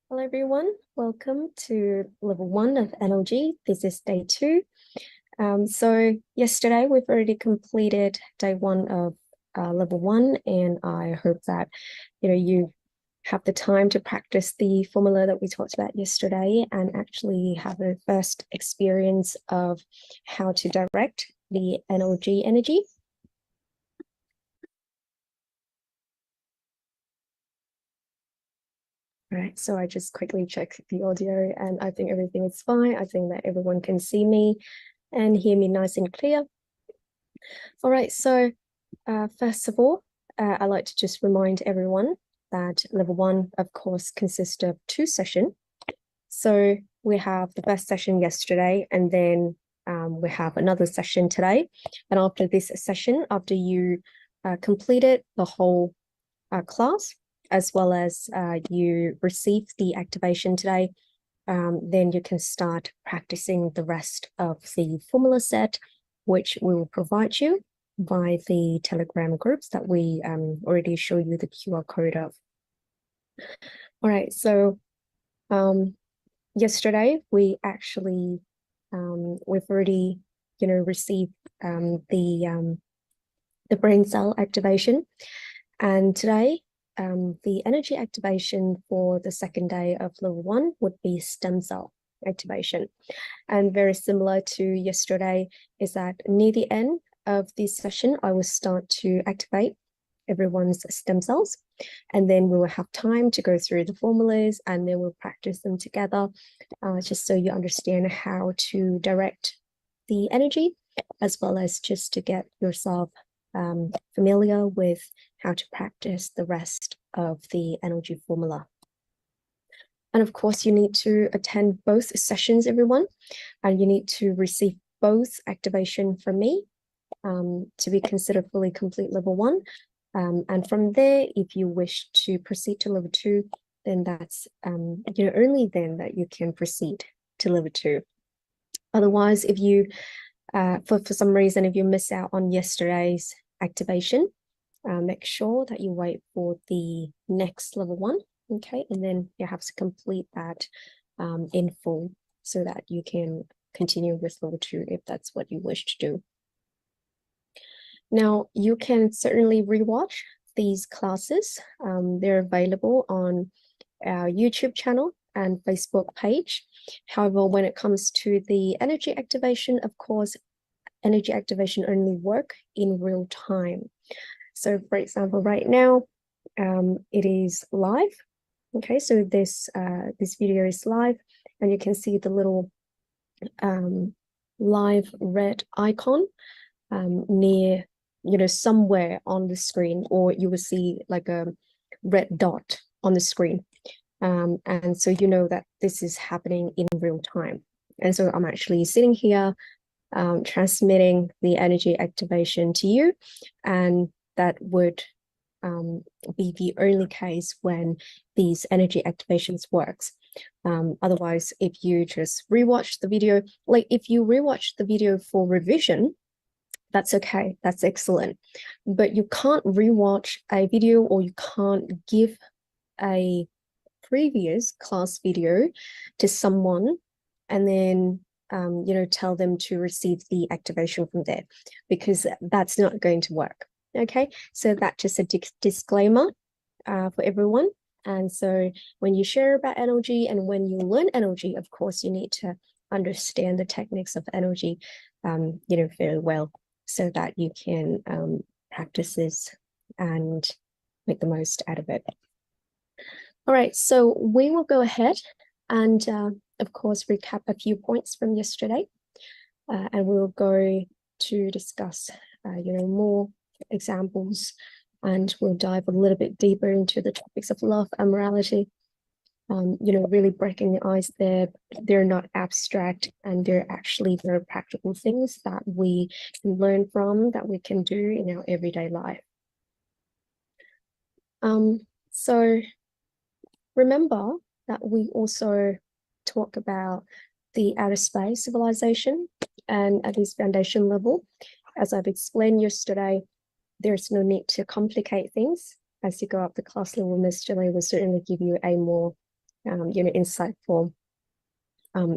Hello everyone, welcome to level 1 of NLG. This is day 2. So yesterday we've already completed day 1 of level 1, and I hope that you have the time to practice the formula that we talked about yesterday and actually have a first experience of how to direct the NLG energy. All right, so I just quickly checked the audio and I think everything is fine. I think that everyone can see me and hear me nice and clear. All right, so first of all, I'd like to just remind everyone that level 1, of course, consists of 2 sessions. So we have the first session yesterday, and then we have another session today. And after this session, after you completed the whole class, as well as you receive the activation today, then you can start practicing the rest of the formula set, which we will provide you by the Telegram groups that we already show you the QR code of. All right, so yesterday we actually we've already received the brain cell activation, and today the energy activation for the second day of level 1 would be stem cell activation. And very similar to yesterday is that near the end of this session, I will start to activate everyone's stem cells. And then we will have time to go through the formulas, and then we'll practice them together, just so you understand how to direct the energy, as well as just to get yourself familiar with how to practice the rest of the energy formula. And of course, you need to attend both sessions, everyone, and you need to receive both activation from me to be considered fully complete level 1. And from there, if you wish to proceed to level 2, then that's only then that you can proceed to level 2. Otherwise, if you for some reason, if you miss out on yesterday's activation, make sure that you wait for the next level 1, okay? And then you have to complete that in full so that you can continue with level 2 if that's what you wish to do. Now, you can certainly rewatch these classes. They're available on our YouTube channel and Facebook page. However, when it comes to the energy activation, of course, energy activation only work in real time. So for example, right now, it is live. Okay, so this video is live, and you can see the little live red icon near, somewhere on the screen, or you will see like a red dot on the screen. And so you know that this is happening in real time. And so I'm actually sitting here transmitting the energy activation to you, and that would be the only case when these energy activations works. Otherwise, if you just rewatch the video, like if you rewatch the video for revision, that's okay, that's excellent. But you can't rewatch a video, or you can't give a previous class video to someone and then tell them to receive the activation from there, because that's not going to work. Okay, so that's just a disclaimer for everyone. And so when you share about NLG and when you learn NLG, of course, you need to understand the techniques of NLG, very well, so that you can practice this and make the most out of it. All right, so we will go ahead and, of course, recap a few points from yesterday, and we'll go to discuss, more examples, and we'll dive a little bit deeper into the topics of love and morality. Really breaking the ice there. They're not abstract, and they're actually very practical things that we can learn from, that we can do in our everyday life. So remember that we also talk about the outer space civilization, and at this foundation level, as I've explained yesterday, there's no need to complicate things. As you go up the class level, Ms. Jolie will certainly give you a more insightful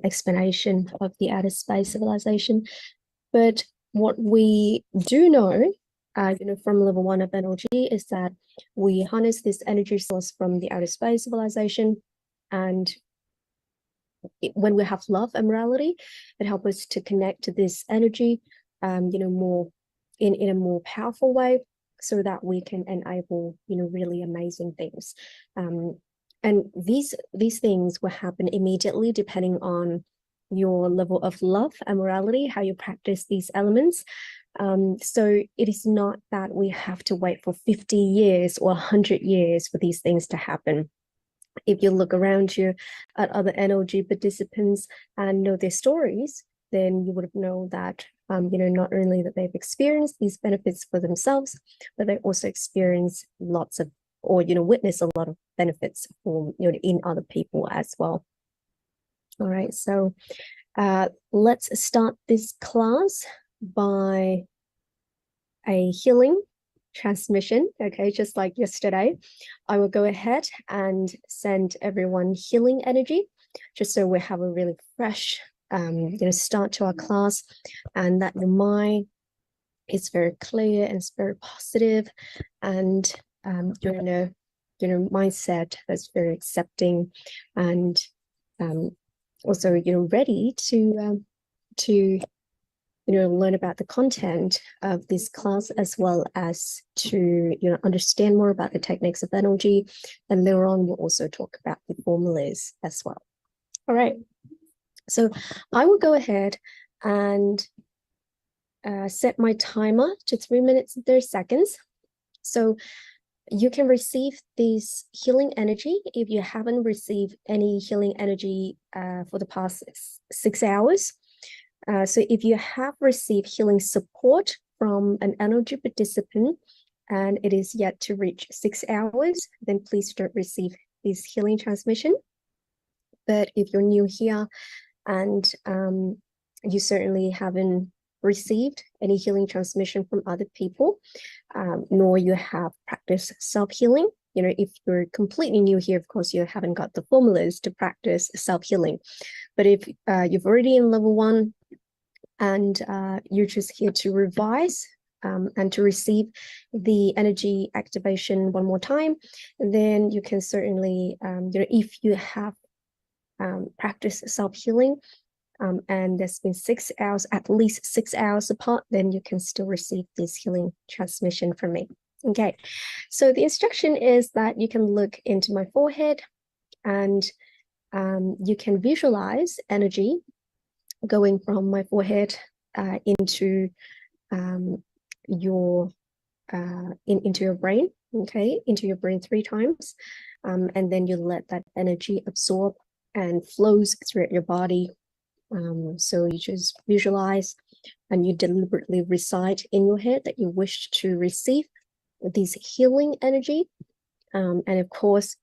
explanation of the outer space civilization. But what we do know, from level 1 of NLG is that we harness this energy source from the outer space civilization, and when we have love and morality, it helps us to connect to this energy, more in a more powerful way, so that we can enable, really amazing things. And these things will happen immediately depending on your level of love and morality, how you practice these elements. So it is not that we have to wait for 50 years or 100 years for these things to happen. If you look around you at other NLG participants and know their stories, then you would know that, not only that they've experienced these benefits for themselves, but they also experience lots of, or, witness a lot of benefits for, in other people as well. All right, so let's start this class by a healing transmission. Okay, just like yesterday, I will go ahead and send everyone healing energy, just so we have a really fresh start to our class, and that your mind is very clear and it's very positive, and you're in a mindset that's very accepting, and also ready to learn about the content of this class, as well as to understand more about the techniques of energy. And later on, we'll also talk about the formulas as well. All right, so I will go ahead and set my timer to 3 minutes and 30 seconds. So you can receive this healing energy if you haven't received any healing energy for the past 6 hours. So if you have received healing support from an energy participant and it is yet to reach 6 hours, then please don't receive this healing transmission. But if you're new here and you certainly haven't received any healing transmission from other people, nor you have practiced self-healing, if you're completely new here, of course, you haven't got the formulas to practice self-healing. But if you've already in level 1 and you're just here to revise and to receive the energy activation one more time, then you can certainly, if you have practiced self-healing and there's been 6 hours, at least 6 hours apart, then you can still receive this healing transmission from me. Okay, so the instruction is that you can look into my forehead and you can visualize energy going from my forehead into your into your brain, okay, into your brain 3 times, and then you let that energy absorb and flows throughout your body. So you just visualize and you deliberately recite in your head that you wish to receive this healing energy, and of course,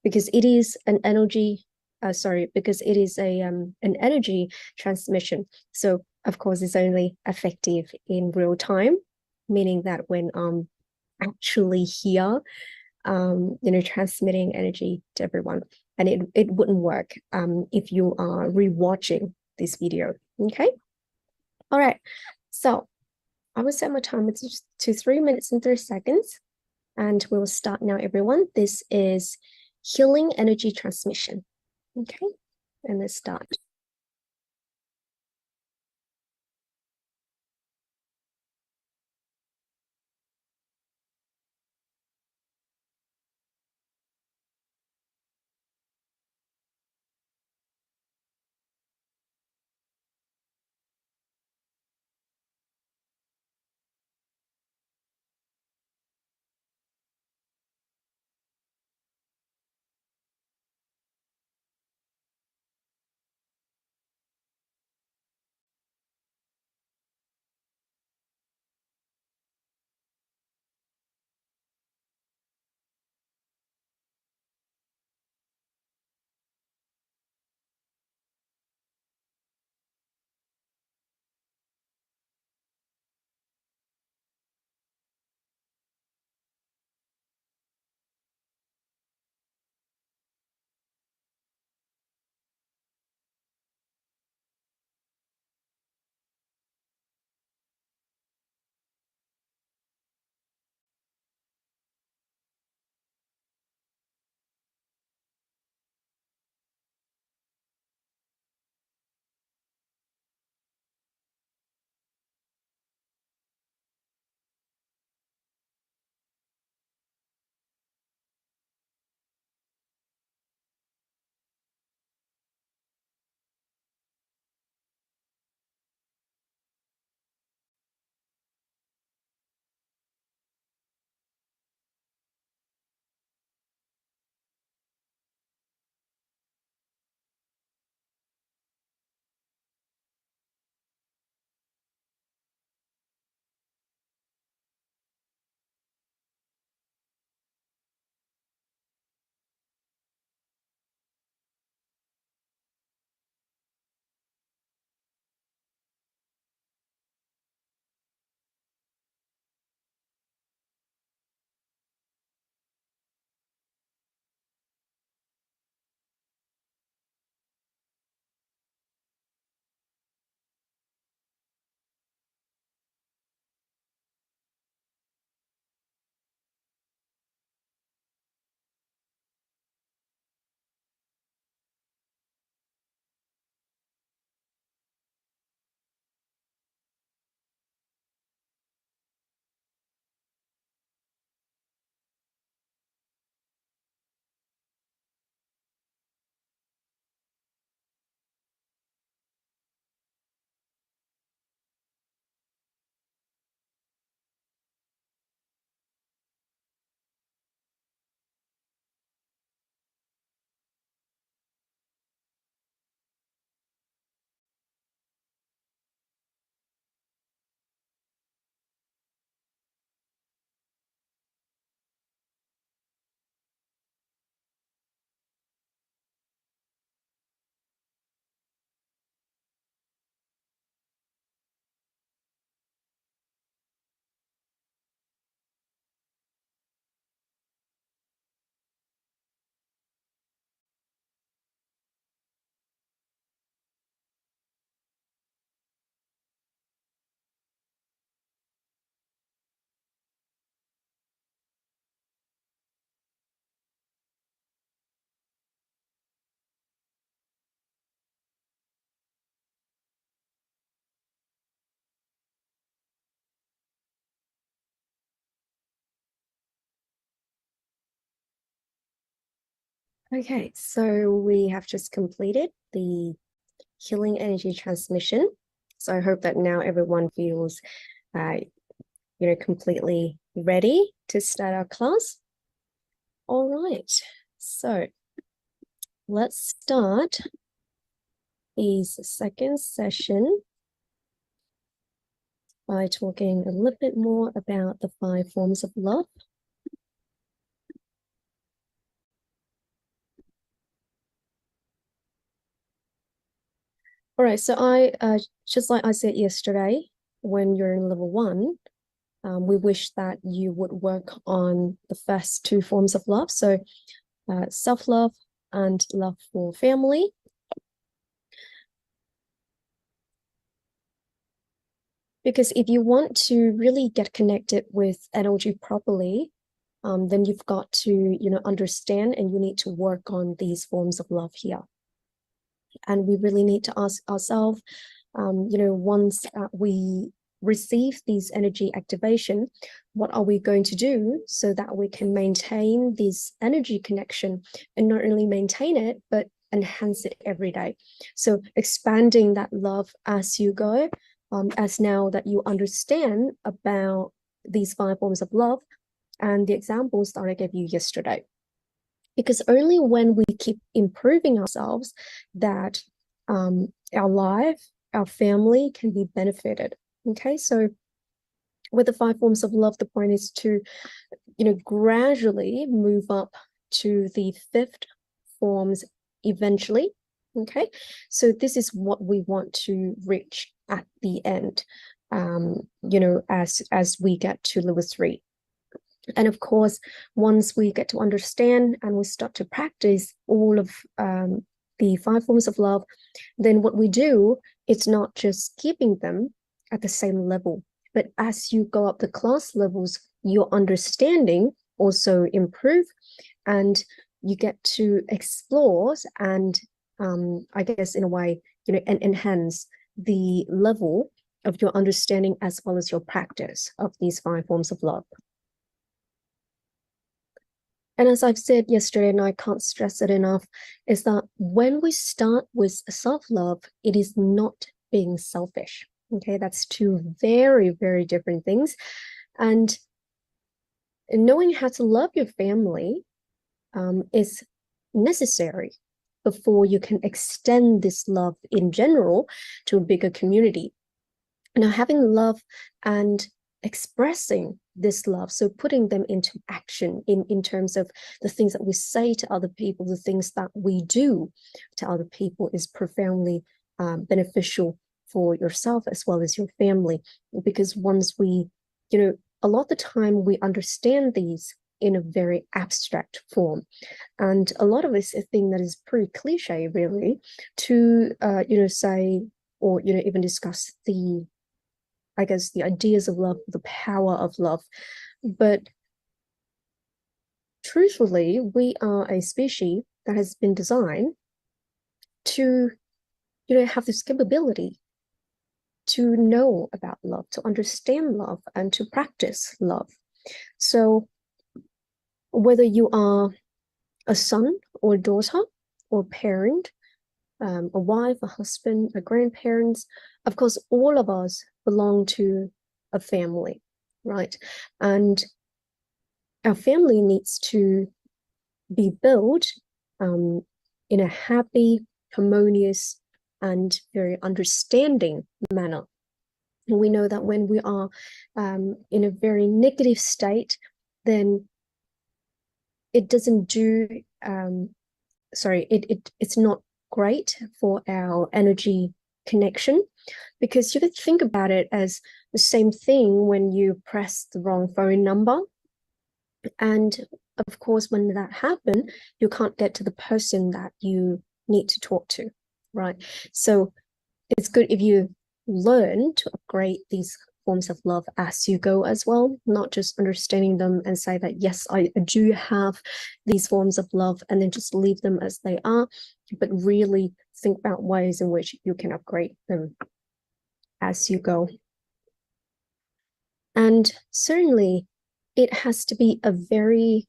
because it is an energy because it is an energy transmission, so of course it's only effective in real time, meaning that when I'm actually here transmitting energy to everyone, and it wouldn't work if you are rewatching this video. Okay, all right, so I will set my timer to 3 minutes and 30 seconds, and we'll start now, everyone. This is healing energy transmission. Okay, and let's start. Okay, so we have just completed the healing energy transmission. So I hope that now everyone feels, completely ready to start our class. All right, so let's start this second session by talking a little bit more about the 5 forms of love. All right, so just like I said yesterday, when you're in level 1, we wish that you would work on the first 2 forms of love. So self-love and love for family. Because if you want to really get connected with energy properly, then you've got to, understand, and you need to work on these forms of love here. And we really need to ask ourselves, once we receive these energy activation, what are we going to do so that we can maintain this energy connection, and not only maintain it, but enhance it every day. So expanding that love as you go, as now that you understand about these 5 forms of love and the examples that I gave you yesterday. Because only when we keep improving ourselves that our life, our family can be benefited. Okay, so with the 5 forms of love, the point is to, gradually move up to the 5th forms eventually. Okay, so this is what we want to reach at the end, as we get to level 3. And of course, once we get to understand and we start to practice all of the 5 forms of love, then what we do, it's not just keeping them at the same level, but as you go up the class levels, your understanding also improve, and you get to explore and I guess in a way, and enhance the level of your understanding as well as your practice of these 5 forms of love. And as I've said yesterday, and I can't stress it enough, is that when we start with self-love, it is not being selfish. Okay, that's 2 very, very different things. And knowing how to love your family is necessary before you can extend this love in general to a bigger community. Now, having love and expressing this love, so putting them into action in terms of the things that we say to other people, the things that we do to other people, is profoundly beneficial for yourself as well as your family. Because once we, a lot of the time we understand these in a very abstract form, and a lot of us think that is pretty cliche, really, to say, or even discuss the, I guess, the ideas of love, the power of love. But truthfully, we are a species that has been designed to, have this capability to know about love, to understand love, and to practice love. So whether you are a son or daughter or parent, a wife, a husband, a grandparents, of course, all of us belong to a family, right? And our family needs to be built in a happy, harmonious, and very understanding manner. And we know that when we are in a very negative state, then it doesn't do, it's not great for our energy connection, because you could think about it as the same thing when you press the wrong phone number. And of course, when that happens, you can't get to the person that you need to talk to, right? So it's good if you learn to upgrade these forms of love as you go as well, not just understanding them and say that, yes, I do have these forms of love, and then just leave them as they are, but really think about ways in which you can upgrade them as you go. And certainly it has to be a very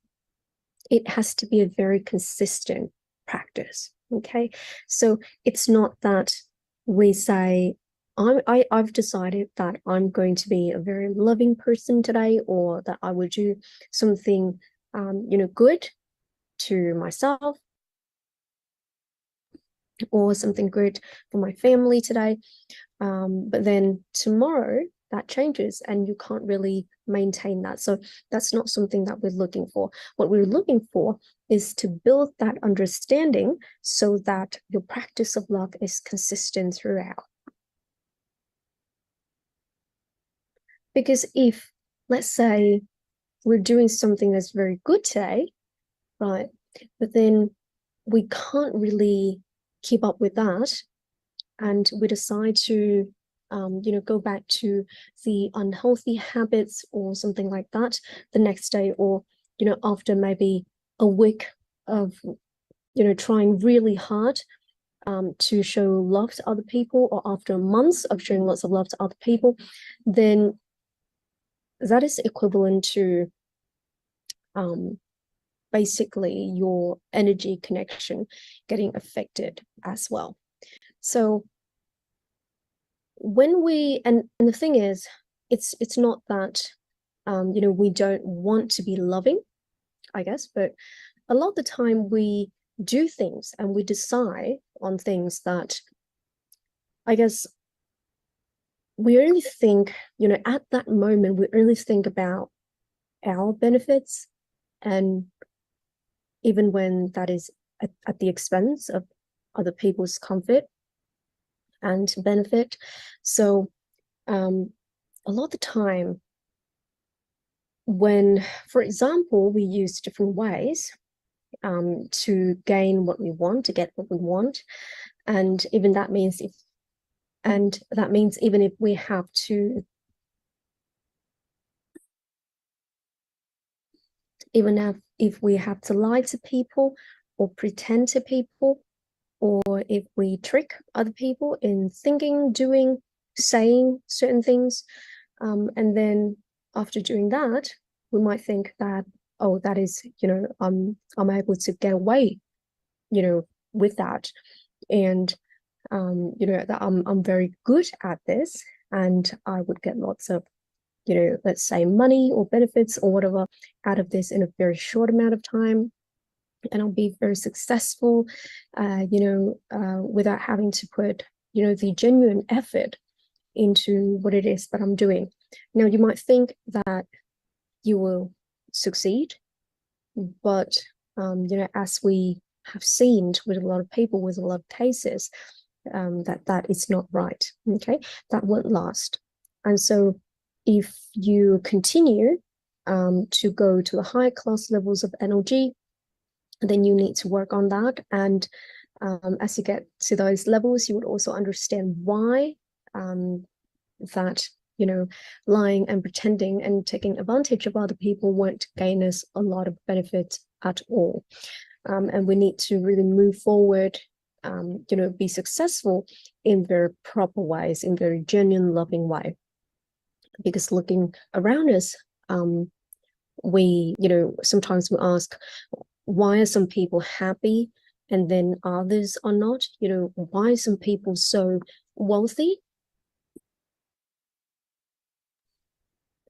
consistent practice. Okay, so it's not that we say, I've decided that I'm going to be a very loving person today, or that I will do something good to myself, or something good for my family today. But then tomorrow that changes and you can't really maintain that. So that's not something that we're looking for. What we're looking for is to build that understanding so that your practice of love is consistent throughout. Because if, let's say, we're doing something that's very good today, right, but then we can't really keep up with that, and we decide to go back to the unhealthy habits or something like that the next day, or after maybe a week of trying really hard to show love to other people, or after months of showing lots of love to other people, then that is equivalent to basically your energy connection getting affected as well. So when we, and the thing is, it's not that we don't want to be loving, I guess, but a lot of the time we do things and we decide on things that, I guess, we only think, at that moment, we only think about our benefits, and even when that is at the expense of other people's comfort and benefit. So a lot of the time when, for example, we use different ways to gain what we want, to get what we want, and even that means even if we have to, if we have to lie to people or pretend to people, or if we trick other people in thinking, doing, saying certain things, and then after doing that, we might think that, oh, that is, I'm able to get away, with that, and that I'm very good at this, and I would get lots of, let's say, money or benefits or whatever out of this in a very short amount of time, and I'll be very successful, without having to put, the genuine effort into what it is that I'm doing. Now, you might think that you will succeed, but, as we have seen with a lot of people, with a lot of cases, that is not right, okay? That won't last. And so if you continue to go to the higher class levels of NLG, then you need to work on that. And as you get to those levels, you would also understand why that, lying and pretending and taking advantage of other people won't gain us a lot of benefit at all. And we need to really move forward, be successful in very proper ways, in very genuine, loving way. Because looking around us, we, sometimes we ask, why are some people happy and then others are not? Why are some people so wealthy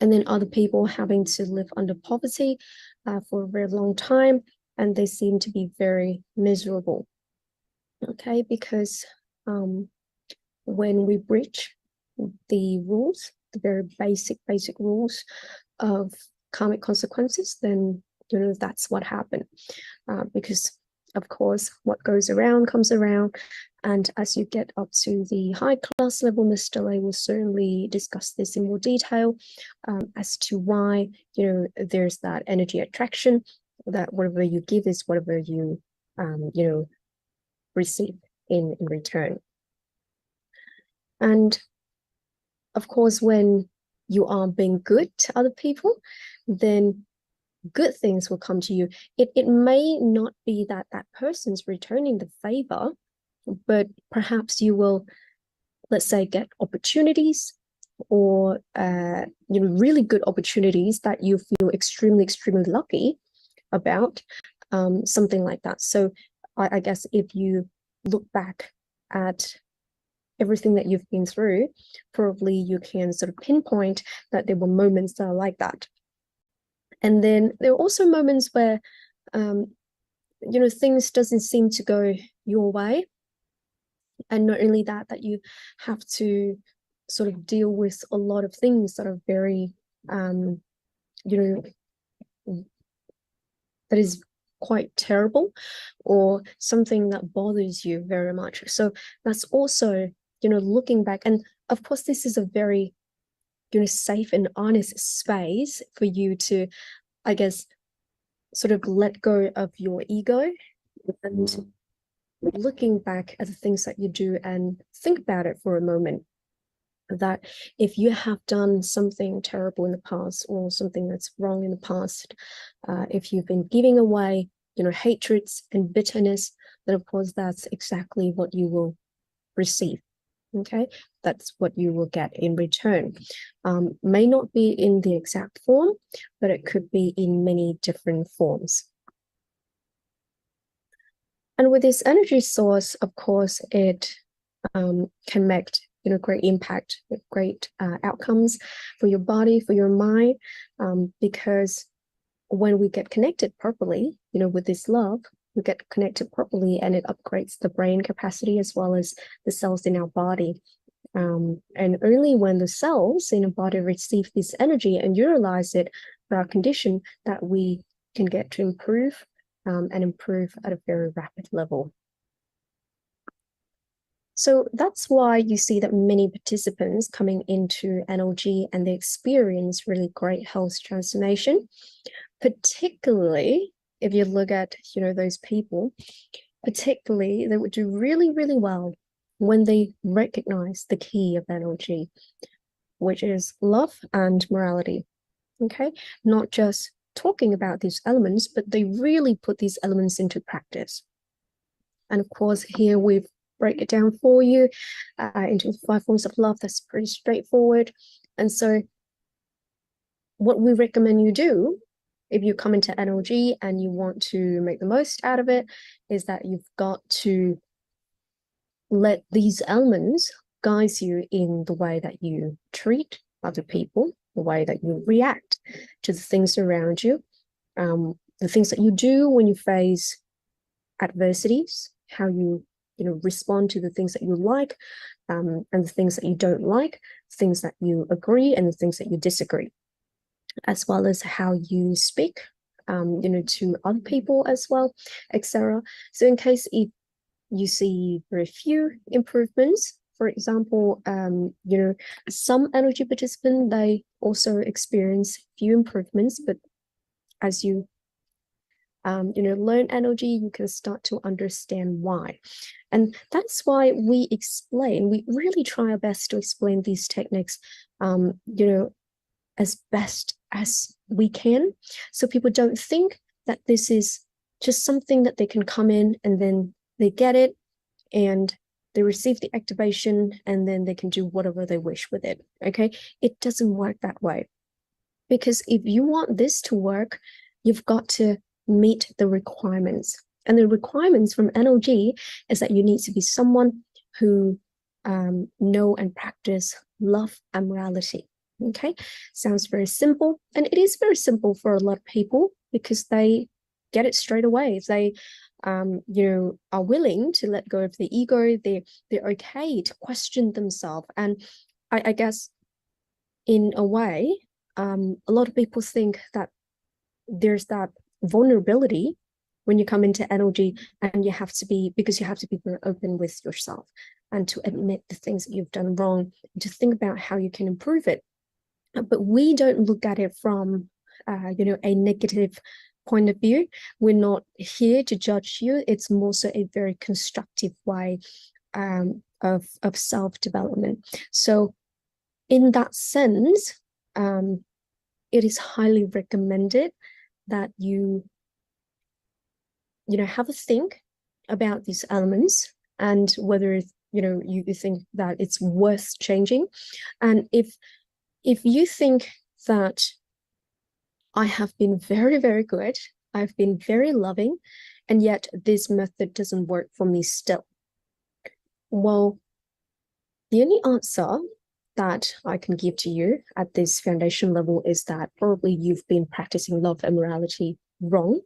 and then other people having to live under poverty for a very long time, and they seem to be very miserable? Okay, because when we breach the rules, the very basic rules of karmic consequences, then that's what happened. Because of course, what goes around comes around, and as you get up to the high class level, Mr. Lei will certainly discuss this in more detail, as to why there's that energy attraction, that whatever you give is whatever you receive in return. And of course, when you are being good to other people, then good things will come to you. It may not be that that person's returning the favor, but perhaps you will, let's say, get opportunities, or really good opportunities that you feel extremely lucky about, something like that. So I guess if you look back at everything that you've been through, probably you can sort of pinpoint that there were moments that are like that. And then there are also moments where, things doesn't seem to go your way. And not only that, that you have to sort of deal with a lot of things that are very, you know, that is quite terrible, or something that bothers you very much. So that's also, looking back. And of course, this is a very, safe and honest space for you to, I guess, sort of let go of your ego and looking back at the things that you do and think about it for a moment. That if you have done something terrible in the past or something that's wrong in the past, if you've been giving away, hatreds and bitterness, then of course that's exactly what you will receive. Okay, that's what you will get in return. May not be in the exact form, but it could be in many different forms. And with this energy source, of course, it can make great impact, great outcomes for your body, for your mind, because when we get connected properly, with this love, we get connected properly, and it upgrades the brain capacity as well as the cells in our body. And only when the cells in our body receive this energy and utilize it for our condition, that we can get to improve and improve at a very rapid level. So that's why you see that many participants coming into NLG and they experience really great health transformation, particularly if you look at, those people, particularly they would do really, really well when they recognize the key of NLG, which is love and morality. Okay, not just talking about these elements, but they really put these elements into practice. And of course, here we've break it down for you into 5 forms of love. That's pretty straightforward. And so what we recommend you do if you come into NLG and you want to make the most out of it is that you've got to let these elements guide you in the way that you treat other people, the way that you react to the things around you, the things that you do when you face adversities, how you respond to the things that you like, and the things that you don't like, things that you agree and the things that you disagree, as well as how you speak, to other people as well, etc. So in case if you see very few improvements, for example, some energy participants, they also experience few improvements, but as you learn energy, you can start to understand why. And that's why we really try our best to explain these techniques, as best as we can. So people don't think that this is just something that they can come in and then they get it and they receive the activation and then they can do whatever they wish with it. Okay, it doesn't work that way. Because if you want this to work, you've got to meet the requirements. And the requirements from NLG is that you need to be someone who know and practice love and morality. Okay, sounds very simple. And it is very simple for a lot of people because they get it straight away. If they are willing to let go of the ego, they're okay to question themselves. And I guess in a way, a lot of people think that there's that vulnerability when you come into NLG, and you have to be very open with yourself and to admit the things that you've done wrong, and to think about how you can improve it. But we don't look at it from a negative point of view. We're not here to judge you. It's more so a very constructive way of self-development. So in that sense, it is highly recommended that you have a think about these elements and whether you think that it's worth changing. And if you think that I have been very, very good, I've been very loving, and yet this method doesn't work for me still? Well, the only answer that I can give to you at this foundation level is that probably you've been practicing love and morality wrong,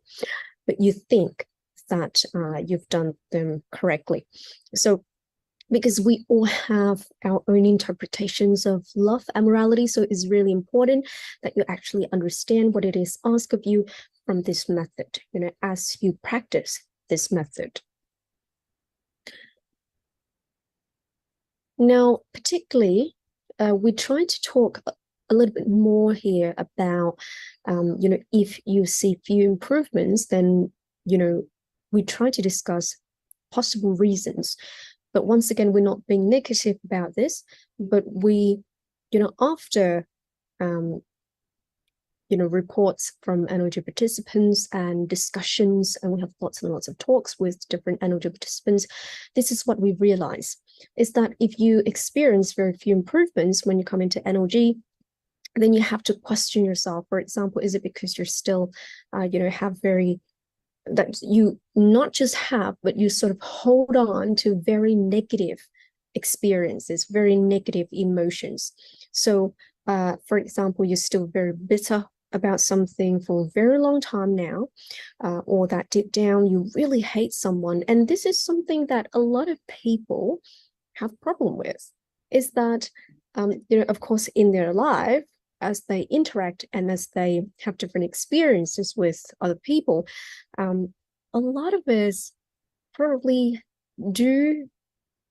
but you think that you've done them correctly. So because we all have our own interpretations of love and morality, so it's really important that you actually understand what it is asked of you from this method, as you practice this method. Now, particularly, we try to talk a little bit more here about, if you see few improvements, then, we try to discuss possible reasons. But once again, we're not being negative about this, but we, after, reports from NLG participants and discussions, and we have lots and lots of talks with different NLG participants, this is what we realize, is that if you experience very few improvements when you come into NLG, then you have to question yourself. For example, is it because you're still, have very, that you not just have, but you sort of hold on to very negative experiences, very negative emotions. So, for example, you're still very bitter about something for a very long time now, or that deep down you really hate someone. And this is something that a lot of people have problem with, is that, of course, in their life, as they interact and as they have different experiences with other people, a lot of us probably do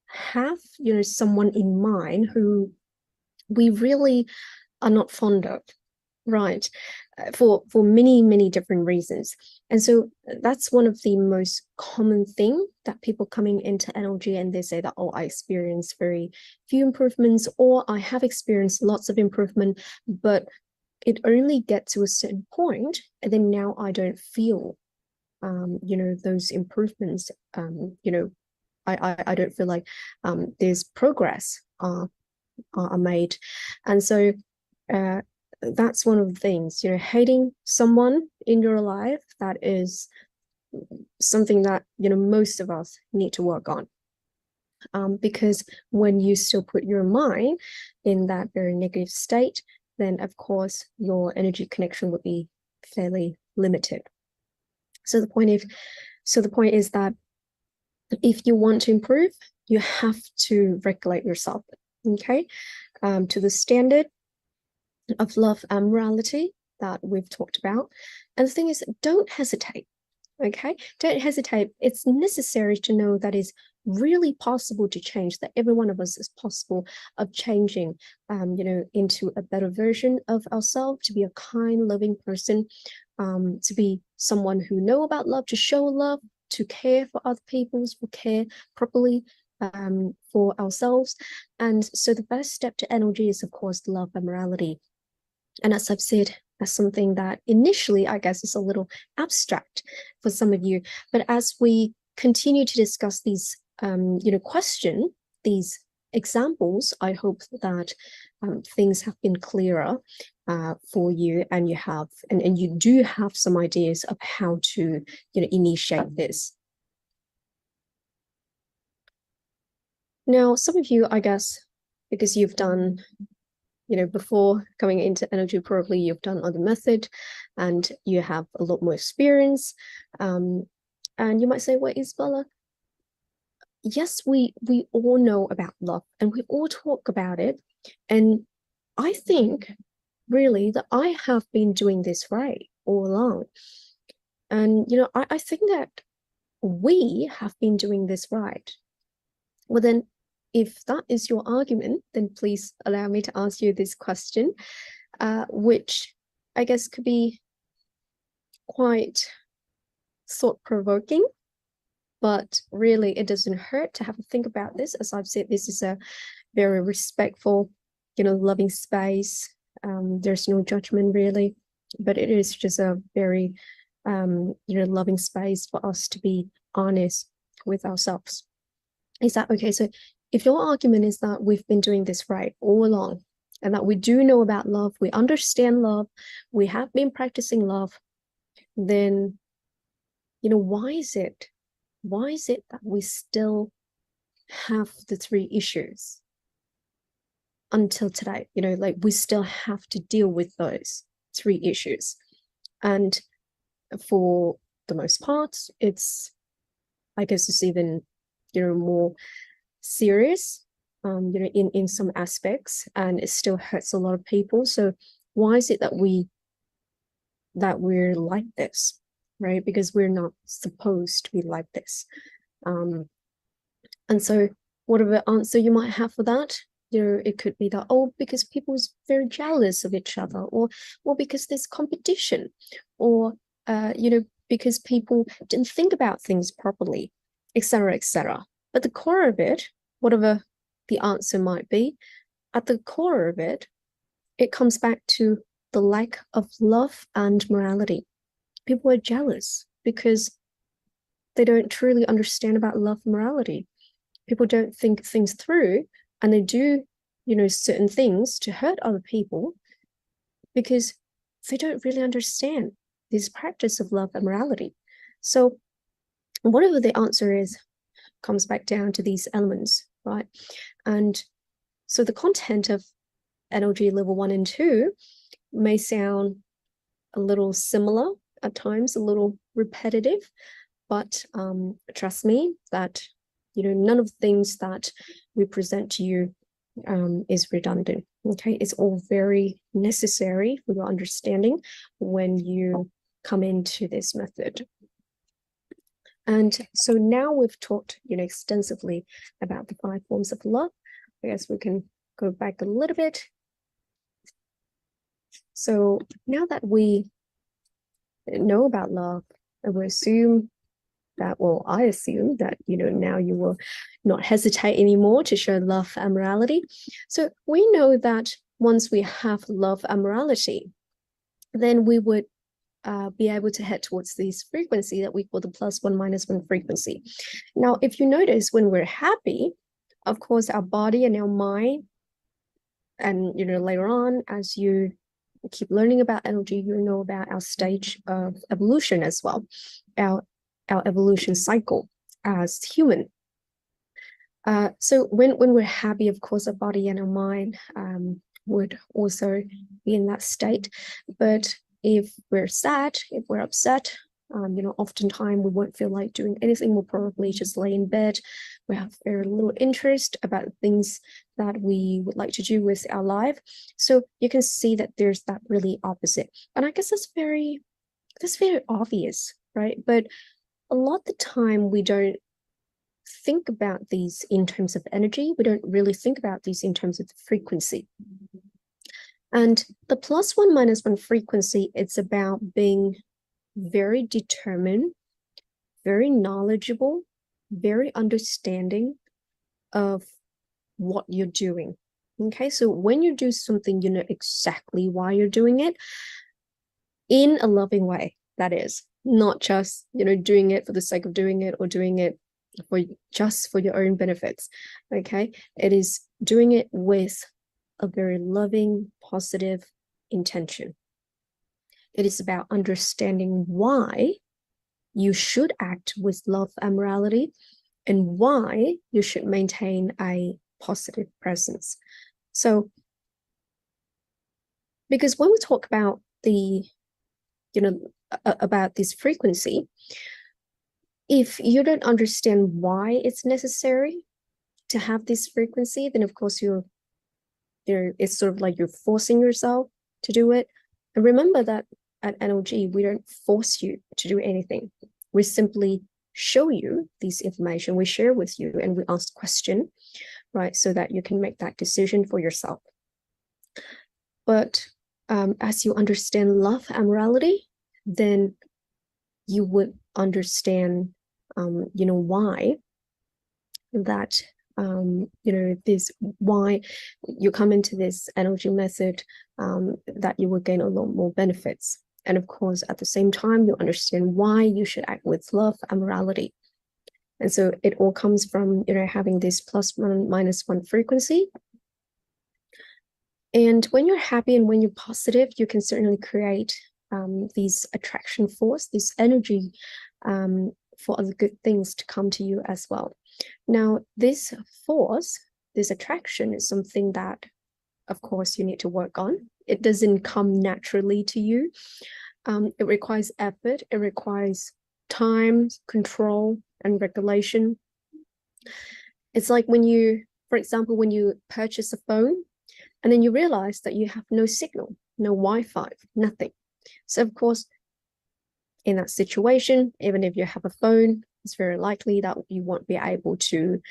have, someone in mind who we really are not fond of, right? For many different reasons. And so that's one of the most common thing that people coming into NLG, and they say that, oh, I experienced very few improvements, or I have experienced lots of improvement, but it only gets to a certain point, and then now I don't feel those improvements. I don't feel like there's progress are made. And so that's one of the things, hating someone in your life, that is something that, most of us need to work on. Because when you still put your mind in that very negative state, then of course your energy connection would be fairly limited. So the point is that if you want to improve, you have to regulate yourself, okay, to the standard of love and morality that we've talked about. And the thing is, don't hesitate, okay? Don't hesitate. It's necessary to know that it's really possible to change, that every one of us is possible of changing, into a better version of ourselves, to be a kind, loving person, to be someone who know about love, to show love, to care for other people, for care properly for ourselves. And so the first step to NLG is, of course, love and morality. And as I've said, that's something that initially, I guess, is a little abstract for some of you. But as we continue to discuss these, these examples, I hope that things have been clearer for you, and you do have some ideas of how to, initiate this. Now, some of you, I guess, because you've done, before coming into NLG, probably you've done other method and you have a lot more experience. And you might say, well, Isabella, yes, we all know about love and we all talk about it. And I think really that I have been doing this right all along. And, I think that we have been doing this right. Well, then, if that is your argument, then please allow me to ask you this question, which I guess could be quite thought-provoking, but really it doesn't hurt to have a think about this. As I've said, this is a very respectful, loving space. There's no judgment really, but it is just a very, loving space for us to be honest with ourselves. Is that okay? So if your argument is that we've been doing this right all along, and that we do know about love, we understand love, we have been practicing love, then, why is it that we still have the three issues until today? Like we still have to deal with those three issues. And for the most part, I guess it's even, more serious, in some aspects, and it still hurts a lot of people. So why is it that we're like this, right? Because we're not supposed to be like this. And so whatever answer you might have for that, it could be that, oh, because people's very jealous of each other, or because there's competition, or because people didn't think about things properly, etc., etc. But the core of it, whatever the answer might be, at the core of it, it comes back to the lack of love and morality. People are jealous because they don't truly understand about love and morality. People don't think things through, and they do, certain things to hurt other people because they don't really understand this practice of love and morality. So whatever the answer is comes back down to these elements, right? And so the content of NLG level 1 and 2 may sound a little similar at times, a little repetitive, but trust me that none of the things that we present to you is redundant. Okay, it's all very necessary for your understanding when you come into this method. And so now we've talked, extensively about the 5 forms of love. I guess we can go back a little bit. So now that we know about love, and we assume that, well, I assume that, now you will not hesitate anymore to show love and morality. So we know that once we have love and morality, then we would be able to head towards this frequency that we call the +1 -1 frequency. Now, if you notice, when we're happy, of course, our body and our mind, and later on, as you keep learning about energy, you know about our stage of evolution as well, our evolution cycle as human. So when we're happy, of course, our body and our mind would also be in that state. But if we're sad, if we're upset, oftentimes we won't feel like doing anything. We'll probably just lay in bed. We have very little interest about things that we would like to do with our life. So you can see that there's that really opposite. And I guess that's very obvious, right? But a lot of the time we don't think about these in terms of energy. We don't really think about these in terms of the frequency. And the +1 -1 frequency, it's about being very determined, very knowledgeable, very understanding of what you're doing. Okay, so when you do something, you know exactly why you're doing it, in a loving way, that is, not just doing it for the sake of doing it, or doing it for just for your own benefits. Okay, it is doing it with a very loving, positive intention. It is about understanding why you should act with love and morality, and why you should maintain a positive presence. So, because when we talk about about this frequency, if you don't understand why it's necessary to have this frequency, then of course it's sort of like you're forcing yourself to do it. And remember that at NLG, we don't force you to do anything. We simply show you this information, we share with you, and we ask questions, right, so that you can make that decision for yourself. But as you understand love and morality, then you would understand, why that, this, why you come into this energy method, that you will gain a lot more benefits. And of course, at the same time, you understand why you should act with love and morality. And so it all comes from, having this +1 -1 frequency. And when you're happy and when you're positive, you can certainly create this attraction force, this energy for other good things to come to you as well. Now, this force, this attraction is something that, of course, you need to work on. It doesn't come naturally to you. It requires effort. It requires time, control, and regulation. It's like when you, for example, when you purchase a phone and then you realize that you have no signal, no Wi-Fi, nothing. So, of course, in that situation, even if you have a phone, it's very likely that you won't be able to,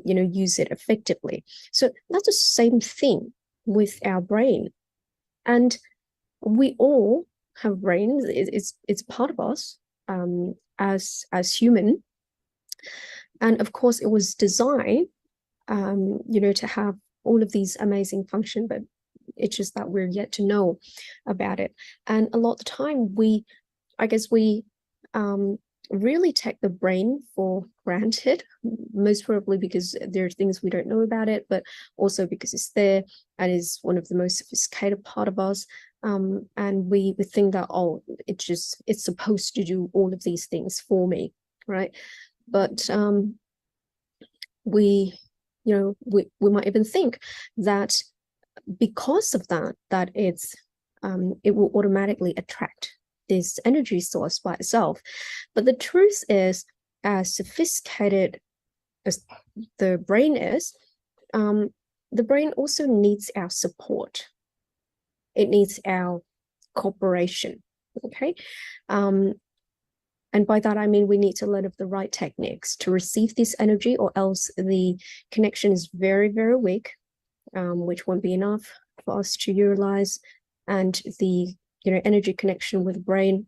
use it effectively. So that's the same thing with our brain. And we all have brains. It's part of us as human. And of course, it was designed, to have all of these amazing functions, but it's just that we're yet to know about it. And a lot of the time, I guess we really take the brain for granted, most probably because there are things we don't know about it, but also because it's there and is one of the most sophisticated part of us. And we think that, oh, it's supposed to do all of these things for me, right? But we might even think that because of that it will automatically attract this energy source by itself. But the truth is, as sophisticated as the brain is, the brain also needs our support. It needs our cooperation. Okay. And by that, I mean, we need to learn of the right techniques to receive this energy, or else the connection is very, very weak, which won't be enough for us to utilize. And the energy connection with the brain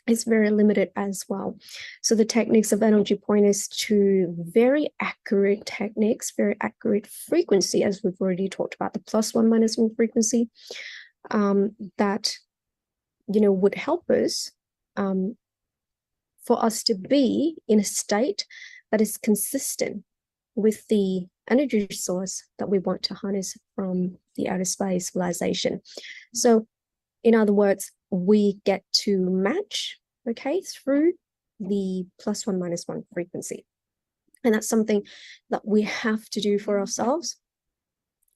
is very limited as well. So the techniques of energy point us to very accurate techniques, very accurate frequency, as we've already talked about, the +1 -1 frequency, that would help us for us to be in a state that is consistent with the energy source that we want to harness from the outer space civilization. So in other words, we get to match, okay, through the +1 -1 frequency. And that's something that we have to do for ourselves.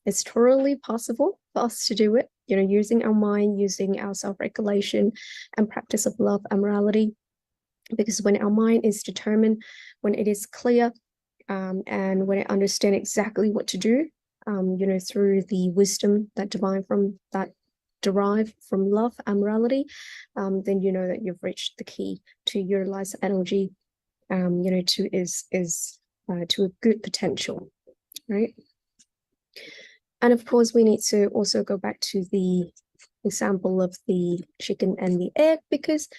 It's totally possible for us to do it, using our mind, using our self-regulation and practice of love and morality. Because when our mind is determined, when it is clear, and when it understands exactly what to do, through the wisdom that derive from love and morality, then you know that you've reached the key to utilize energy, to a good potential, right? And of course, we need to also go back to the example of the chicken and the egg, because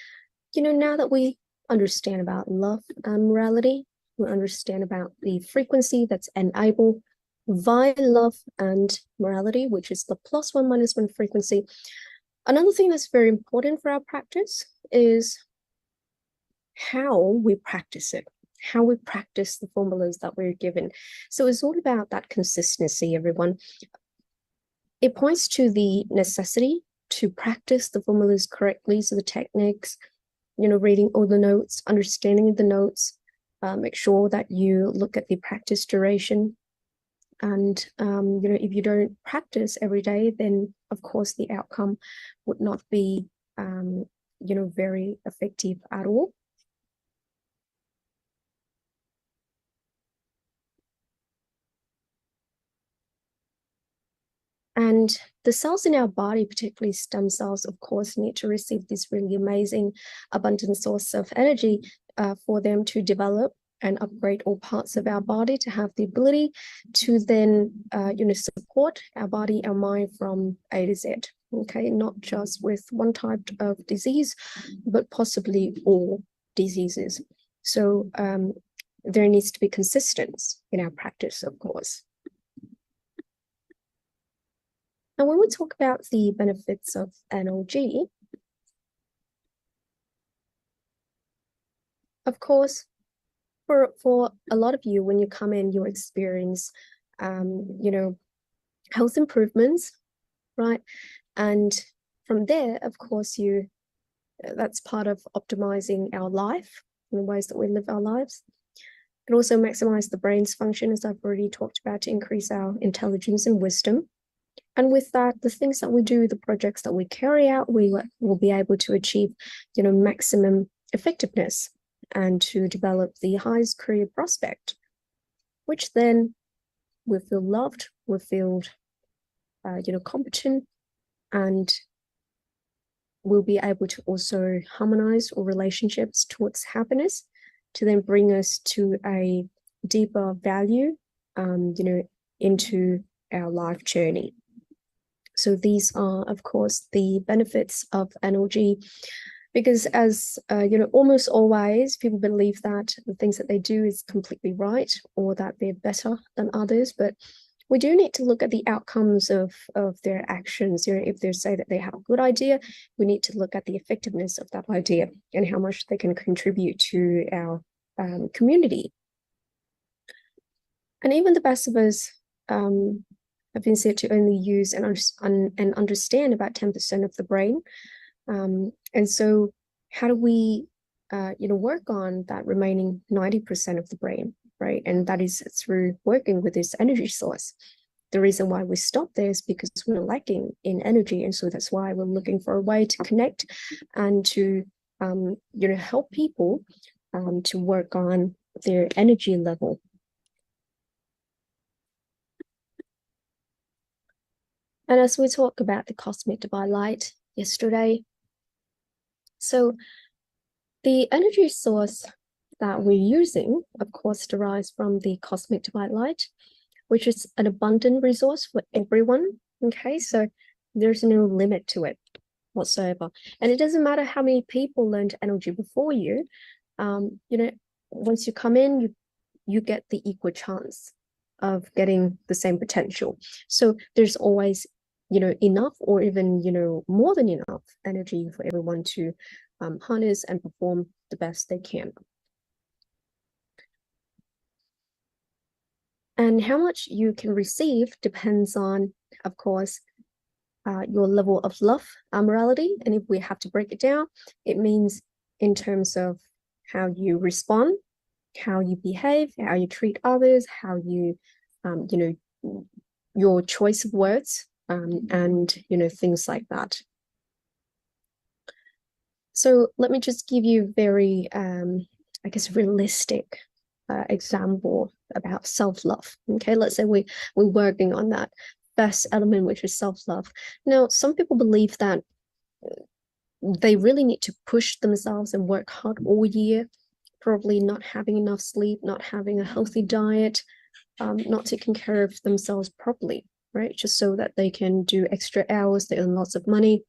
now that we understand about love and morality, we understand about the frequency that's enabled via love and morality, which is the +1 -1 frequency. Another thing that's very important for our practice is how we practice it, how we practice the formulas that we're given. So it's all about that consistency, everyone. It points to the necessity to practice the formulas correctly, so the techniques, reading all the notes, understanding the notes, make sure that you look at the practice duration. And, if you don't practice every day, then of course the outcome would not be, very effective at all. And the cells in our body, particularly stem cells, of course, need to receive this really amazing, abundant source of energy for them to develop and upgrade all parts of our body to have the ability to then, support our body, our mind from A to Z. Okay, not just with one type of disease, but possibly all diseases. So there needs to be consistency in our practice, of course. And when we talk about the benefits of NLG, of course, for a lot of you, when you come in, you experience, health improvements, right? And from there, of course, that's part of optimizing our life, in the ways that we live our lives. It can also maximize the brain's function, as I've already talked about, to increase our intelligence and wisdom. And with that, the things that we do, the projects that we carry out, we will be able to achieve, maximum effectiveness and to develop the highest career prospect, which then we feel loved, we feel, competent, and we'll be able to also harmonize our relationships towards happiness to then bring us to a deeper value, into our life journey. So these are, of course, the benefits of NLG, because as, almost always people believe that the things that they do is completely right or that they're better than others, but we do need to look at the outcomes of their actions. If they say that they have a good idea, we need to look at the effectiveness of that idea and how much they can contribute to our community. And even the best of us have been said to only use and understand about 10% of the brain. And so how do we, work on that remaining 90% of the brain, right? And that is through working with this energy source. The reason why we stop there is because we're lacking in energy. And so that's why we're looking for a way to connect and to, help people to work on their energy level. And as we talk about the cosmic divine light yesterday, so the energy source that we're using, of course, derives from the cosmic divine light, which is an abundant resource for everyone. Okay, so there's no limit to it whatsoever. And it doesn't matter how many people learned energy before you, once you come in, you get the equal chance of getting the same potential. So there's always, enough or even, more than enough energy for everyone to harness and perform the best they can. And how much you can receive depends on, of course, your level of love, morality. And if we have to break it down, it means in terms of how you respond, how you behave, how you treat others, how you, your choice of words, and, things like that. So let me just give you a very, realistic example about self-love. Okay, let's say we're working on that first element, which is self-love. Now, some people believe that they really need to push themselves and work hard all year, probably not having enough sleep, not having a healthy diet, not taking care of themselves properly, right? Just so that they can do extra hours, they earn lots of money,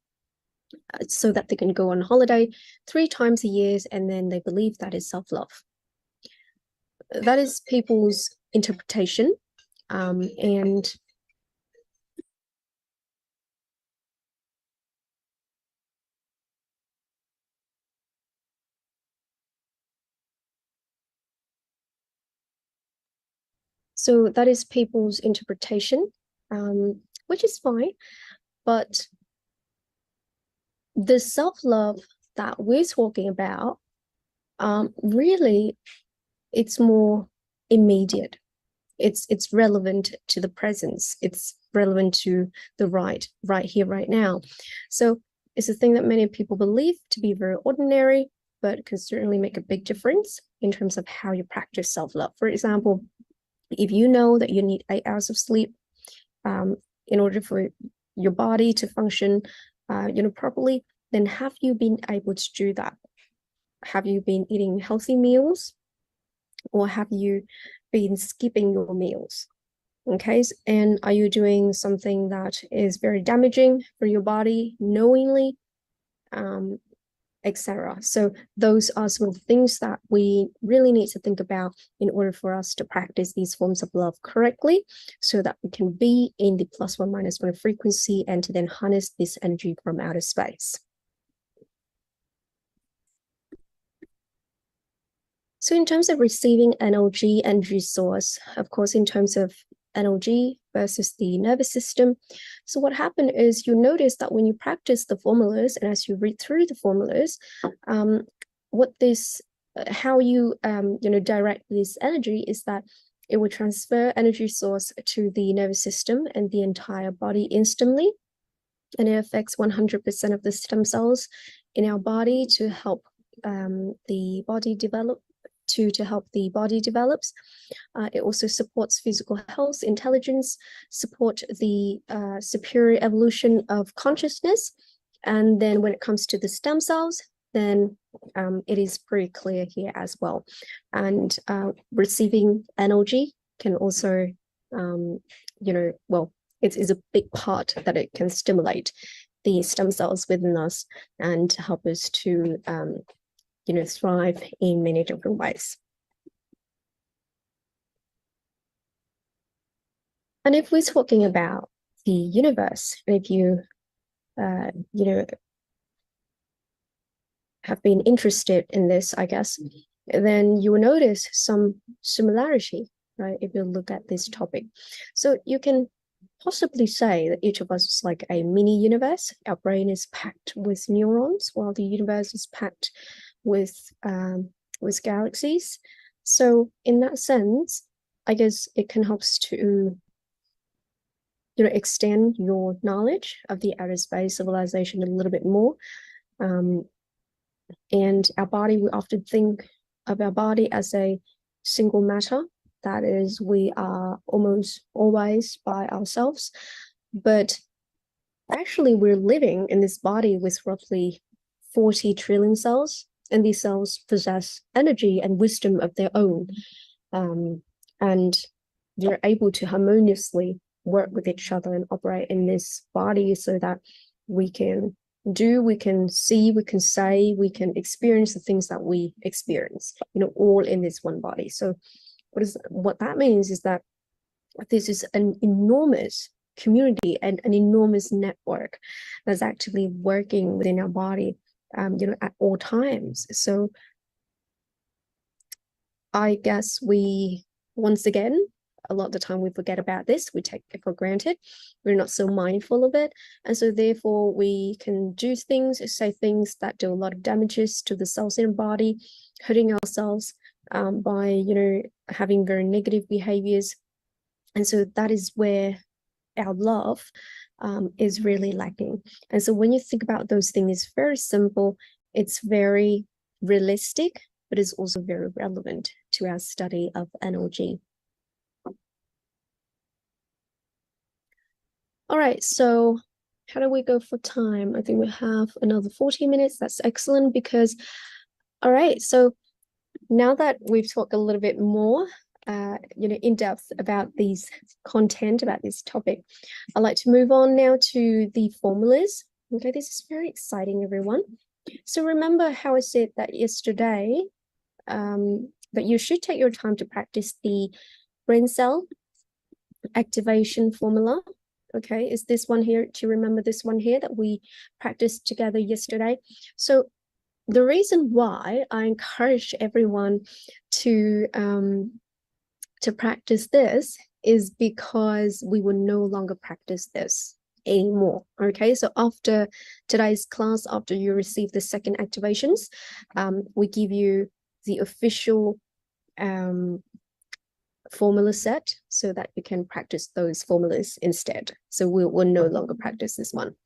so that they can go on holiday 3 times a year, and then they believe that is self-love. That is people's interpretation, and so that is people's interpretation, which is fine, but the self-love that we're talking about, really, it's more immediate. It's relevant to the presence. It's relevant to the right here, right now. So it's a thing that many people believe to be very ordinary, but can certainly make a big difference in terms of how you practice self-love. For example, if you know that you need 8 hours of sleep in order for your body to function properly, then have you been able to do that? Have you been eating healthy meals, or have you been skipping your meals? Okay, and are you doing something that is very damaging for your body knowingly, etc.? So those are some of the things that we really need to think about in order for us to practice these forms of love correctly, so that we can be in the +1 - 1 frequency and to then harness this energy from outer space. So in terms of receiving energy source, of course, in terms of NLG versus the nervous system. So what happened is you notice that when you practice the formulas and as you read through the formulas, what this how you direct this energy is that it will transfer energy source to the nervous system and the entire body instantly, and it affects 100% of the stem cells in our body to help the body develop. To help the body develops. It also supports physical health, intelligence, support the superior evolution of consciousness. And then when it comes to the stem cells, then it is pretty clear here as well. And receiving energy can also, well, it is a big part that it can stimulate the stem cells within us and help us to thrive in many different ways. And if we're talking about the universe, and if you, have been interested in this, I guess, then you will notice some similarity, right? If you look at this topic. So you can possibly say that each of us is like a mini universe. Our brain is packed with neurons, while the universe is packed with galaxies. So in that sense, I guess it can help to extend your knowledge of the outer space civilization a little bit more. And our body, we often think of our body as a single matter. That is, we are almost always by ourselves. But actually, we're living in this body with roughly 40 trillion cells, and these cells possess energy and wisdom of their own. And they're able to harmoniously work with each other and operate in this body so that we can we can see, we can say, we can experience the things that we experience, all in this one body. So what that means is that this is an enormous community and an enormous network that's actually working within our body, at all times. So I guess we, once again, a lot of the time we forget about this, we take it for granted, we're not so mindful of it, and so therefore we can do things, say things that do a lot of damages to the cells in our body, hurting ourselves by having very negative behaviors. And so that is where our love is really lacking. And so when you think about those things, it's very simple, it's very realistic, but it's also very relevant to our study of NLG. All right, so how do we go for time? I think we have another 40 minutes. That's excellent because, all right, so now that we've talked a little bit more, in depth about these content, about this topic, I'd like to move on now to the formulas. Okay, this is very exciting, everyone. So remember how I said that yesterday, that you should take your time to practice the brain cell activation formula. Okay, is this one here? Do you remember this one here that we practiced together yesterday? So the reason why I encourage everyone to practice this is because we will no longer practice this anymore. Okay, so after today's class, after you receive the second activations, we give you the official formula set so that you can practice those formulas instead. So we'll no longer practice this one.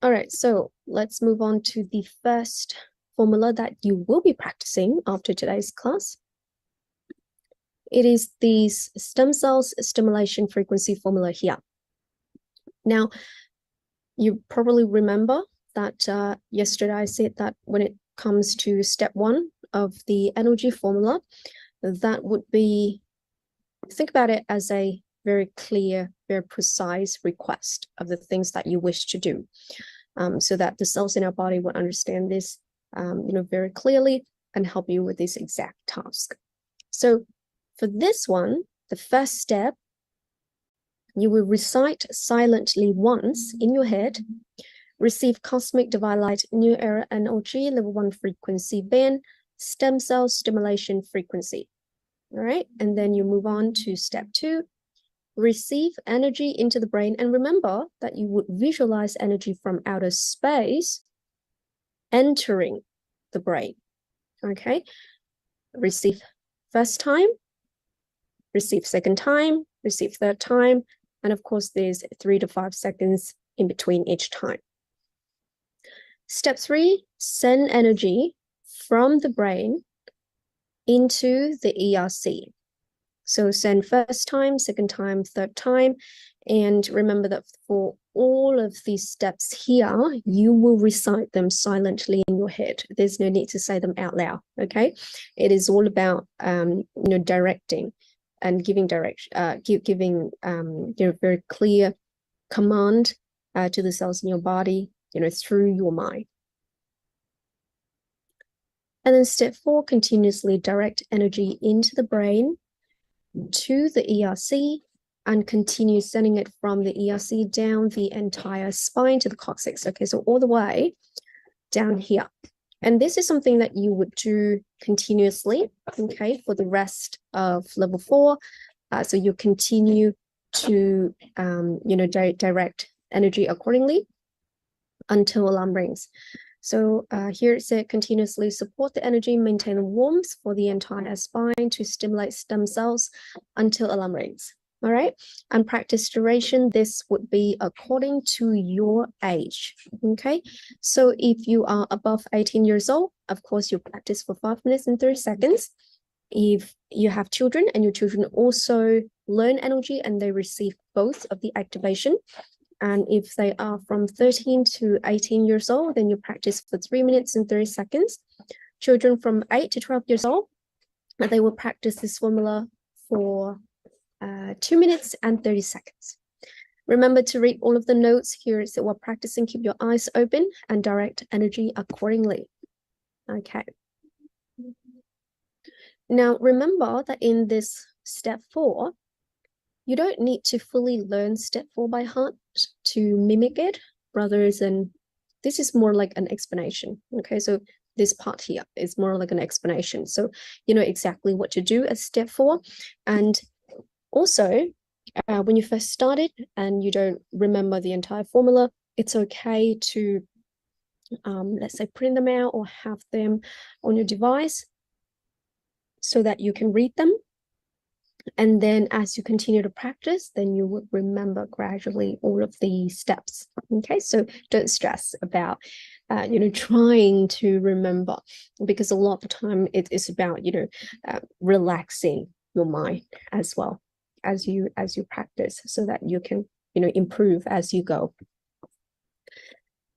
All right, so let's move on to the first formula that you will be practicing after today's class. It is the stem cells stimulation frequency formula here. Now, you probably remember that yesterday I said that when it comes to step one of the energy formula, that would be, think about it as a very clear, very precise request of the things that you wish to do, so that the cells in our body will understand this very clearly and help you with this exact task. So for this one, the first step, you will recite silently once in your head, receive cosmic divine light, new era NLG, level 1 frequency band, stem cell stimulation frequency. All right, and then you move on to step 2, receive energy into the brain. And remember that you would visualize energy from outer space entering the brain. Okay, receive first time, receive second time, receive third time, and of course there's 3 to 5 seconds in between each time. Step 3, send energy from the brain into the ERC. So send first time, second time, third time, and remember that for all of these steps here, you will recite them silently in your head. There's no need to say them out loud, okay? It is all about, directing and giving direction, giving very clear command to the cells in your body, through your mind. And then step 4, continuously direct energy into the brain to the ERC and continue sending it from the ERC down the entire spine to the coccyx. Okay, so all the way down here. And this is something that you would do continuously, okay, for the rest of level 4. So you continue to, direct energy accordingly until alarm rings. So here it said continuously support the energy, maintain the warmth for the entire spine to stimulate stem cells until alarm rings. All right, and practice duration, this would be according to your age. Okay, so if you are above 18 years old, of course you practice for 5 minutes and 30 seconds. If you have children and your children also learn energy and they receive both of the activation, and if they are from 13 to 18 years old, then you practice for 3 minutes and 30 seconds. Children from 8 to 12 years old, they will practice this formula for 2 minutes and 30 seconds. Remember to read all of the notes here. So while practicing, keep your eyes open and direct energy accordingly. Okay. Now, remember that in this step 4, you don't need to fully learn step 4 by heart to mimic it, rather than this is more like an explanation. Okay, so this part here is more like an explanation. So you know exactly what to do at step 4. And also, when you first started and you don't remember the entire formula, it's okay to, let's say, print them out or have them on your device so that you can read them. And then as you continue to practice, then you would remember gradually all of the steps. Okay, so don't stress about, trying to remember, because a lot of the time it is about, relaxing your mind as well as you practice, so that you can, improve as you go.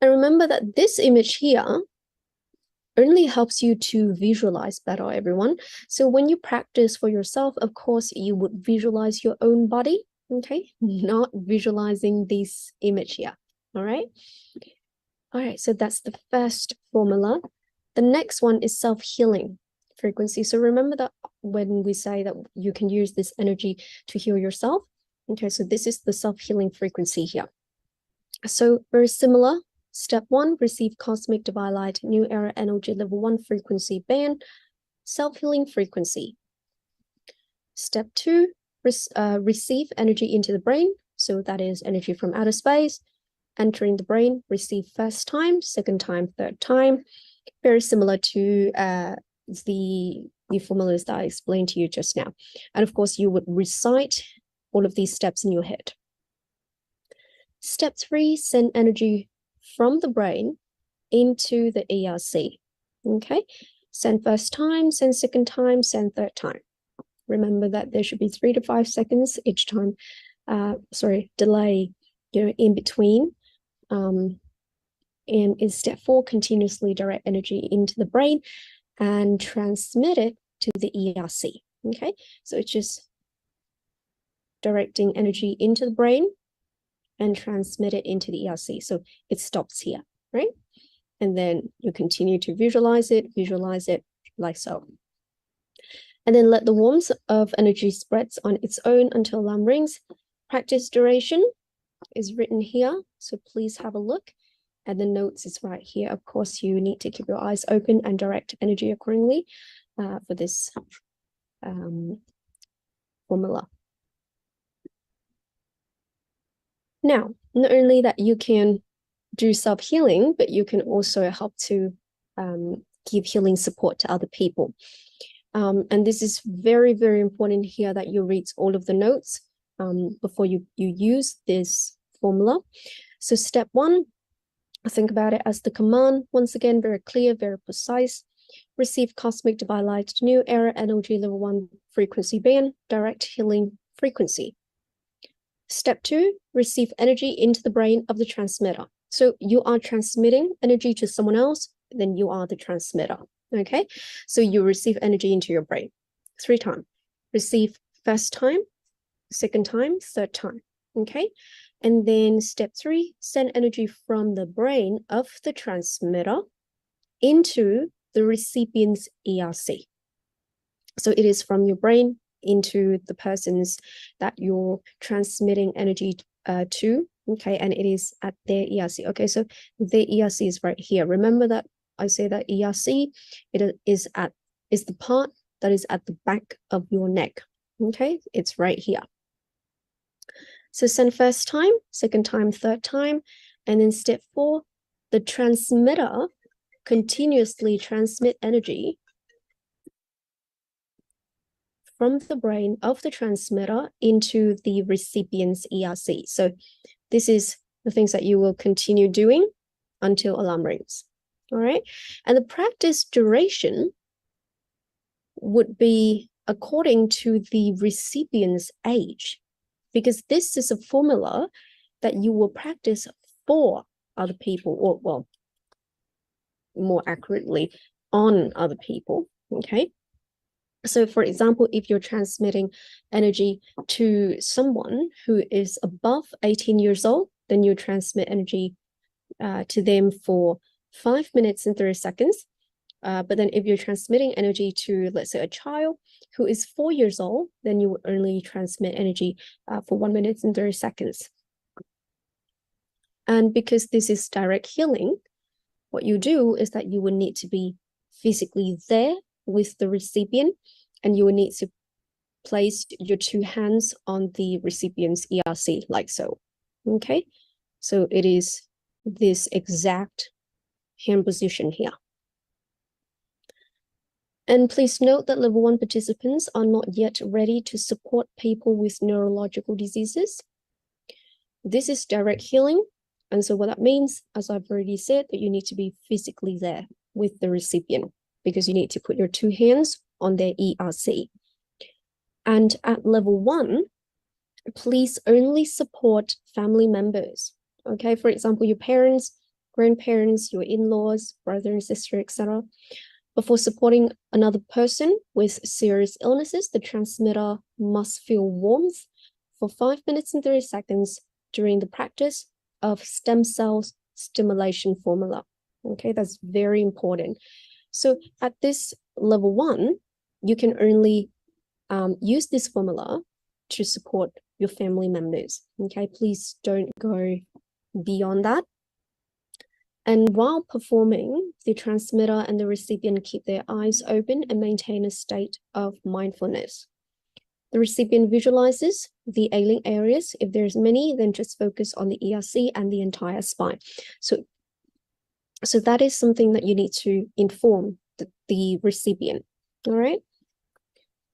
And remember that this image here only helps you to visualize better, everyone. So when you practice for yourself, of course, you would visualize your own body, okay? Not visualizing this image here, all right? All right, so that's the first formula. The next one is self-healing frequency. So remember that when we say that you can use this energy to heal yourself, okay, so this is the self-healing frequency here. So very similar. Step 1, receive cosmic divine light, new era energy level 1 frequency band, self-healing frequency. Step 2, receive energy into the brain. So that is energy from outer space, entering the brain, receive first time, second time, third time. Very similar to the formulas that I explained to you just now. And of course, you would recite all of these steps in your head. Step 3, send energy from the brain into the ERC. Okay, send first time, send second time, send third time. Remember that there should be 3 to 5 seconds each time, delay, in between. And in step 4, continuously direct energy into the brain and transmit it to the ERC. Okay, so it's just directing energy into the brain and transmit it into the ERC. So it stops here, right? And then you continue to visualize it like so. And then let the warmth of energy spreads on its own until alarm rings. Practice duration is written here, so please have a look. And the notes is right here. Of course, you need to keep your eyes open and direct energy accordingly for this formula. Now, not only that you can do self-healing, but you can also help to give healing support to other people. And this is very, very important here that you read all of the notes before you use this formula. So step 1, think about it as the command. Once again, very clear, very precise. Receive cosmic divine light, new era energy level 1 frequency band, direct healing frequency. Step 2, receive energy into the brain of the transmitter. So you are transmitting energy to someone else, then you are the transmitter. Okay, so you receive energy into your brain 3 times. Receive first time, second time, third time. Okay, and then step 3, send energy from the brain of the transmitter into the recipient's ERC. So it is from your brain into the persons that you're transmitting energy to. Okay, and it is at their ERC. Okay, so their ERC is right here. Remember that I say that ERC, it is the part that is at the back of your neck. Okay, it's right here. So send first time, second time, third time, and then step 4, the transmitter continuously transmit energy from the brain of the transmitter into the recipient's ERC. So this is the things that you will continue doing until alarm rings. All right. And the practice duration would be according to the recipient's age, because this is a formula that you will practice for other people, or, well, more accurately, on other people. Okay. So, for example, if you're transmitting energy to someone who is above 18 years old, then you transmit energy to them for 5 minutes and 30 seconds. But then if you're transmitting energy to, let's say, a child who is 4 years old, then you will only transmit energy for 1 minute and 30 seconds. And because this is direct healing, what you do is that you will need to be physically there with the recipient, and you will need to place your 2 hands on the recipient's ERC, like so. Okay, so it is this exact hand position here. And please note that level 1 participants are not yet ready to support people with neurological diseases. This is direct healing. And so what that means, as I've already said, that you need to be physically there with the recipient, because you need to put your 2 hands on their ERC. And at level 1, please only support family members. Okay, for example, your parents, grandparents, your in-laws, brother and sister, etc. Before supporting another person with serious illnesses, the transmitter must feel warmth for 5 minutes and 30 seconds during the practice of stem cells stimulation formula. Okay, that's very important. So at this level 1, you can only use this formula to support your family members. Okay, please don't go beyond that. And while performing, the transmitter and the recipient keep their eyes open and maintain a state of mindfulness. The recipient visualizes the ailing areas. If there's many, then just focus on the ERC and the entire spine. So that is something that you need to inform the recipient, all right?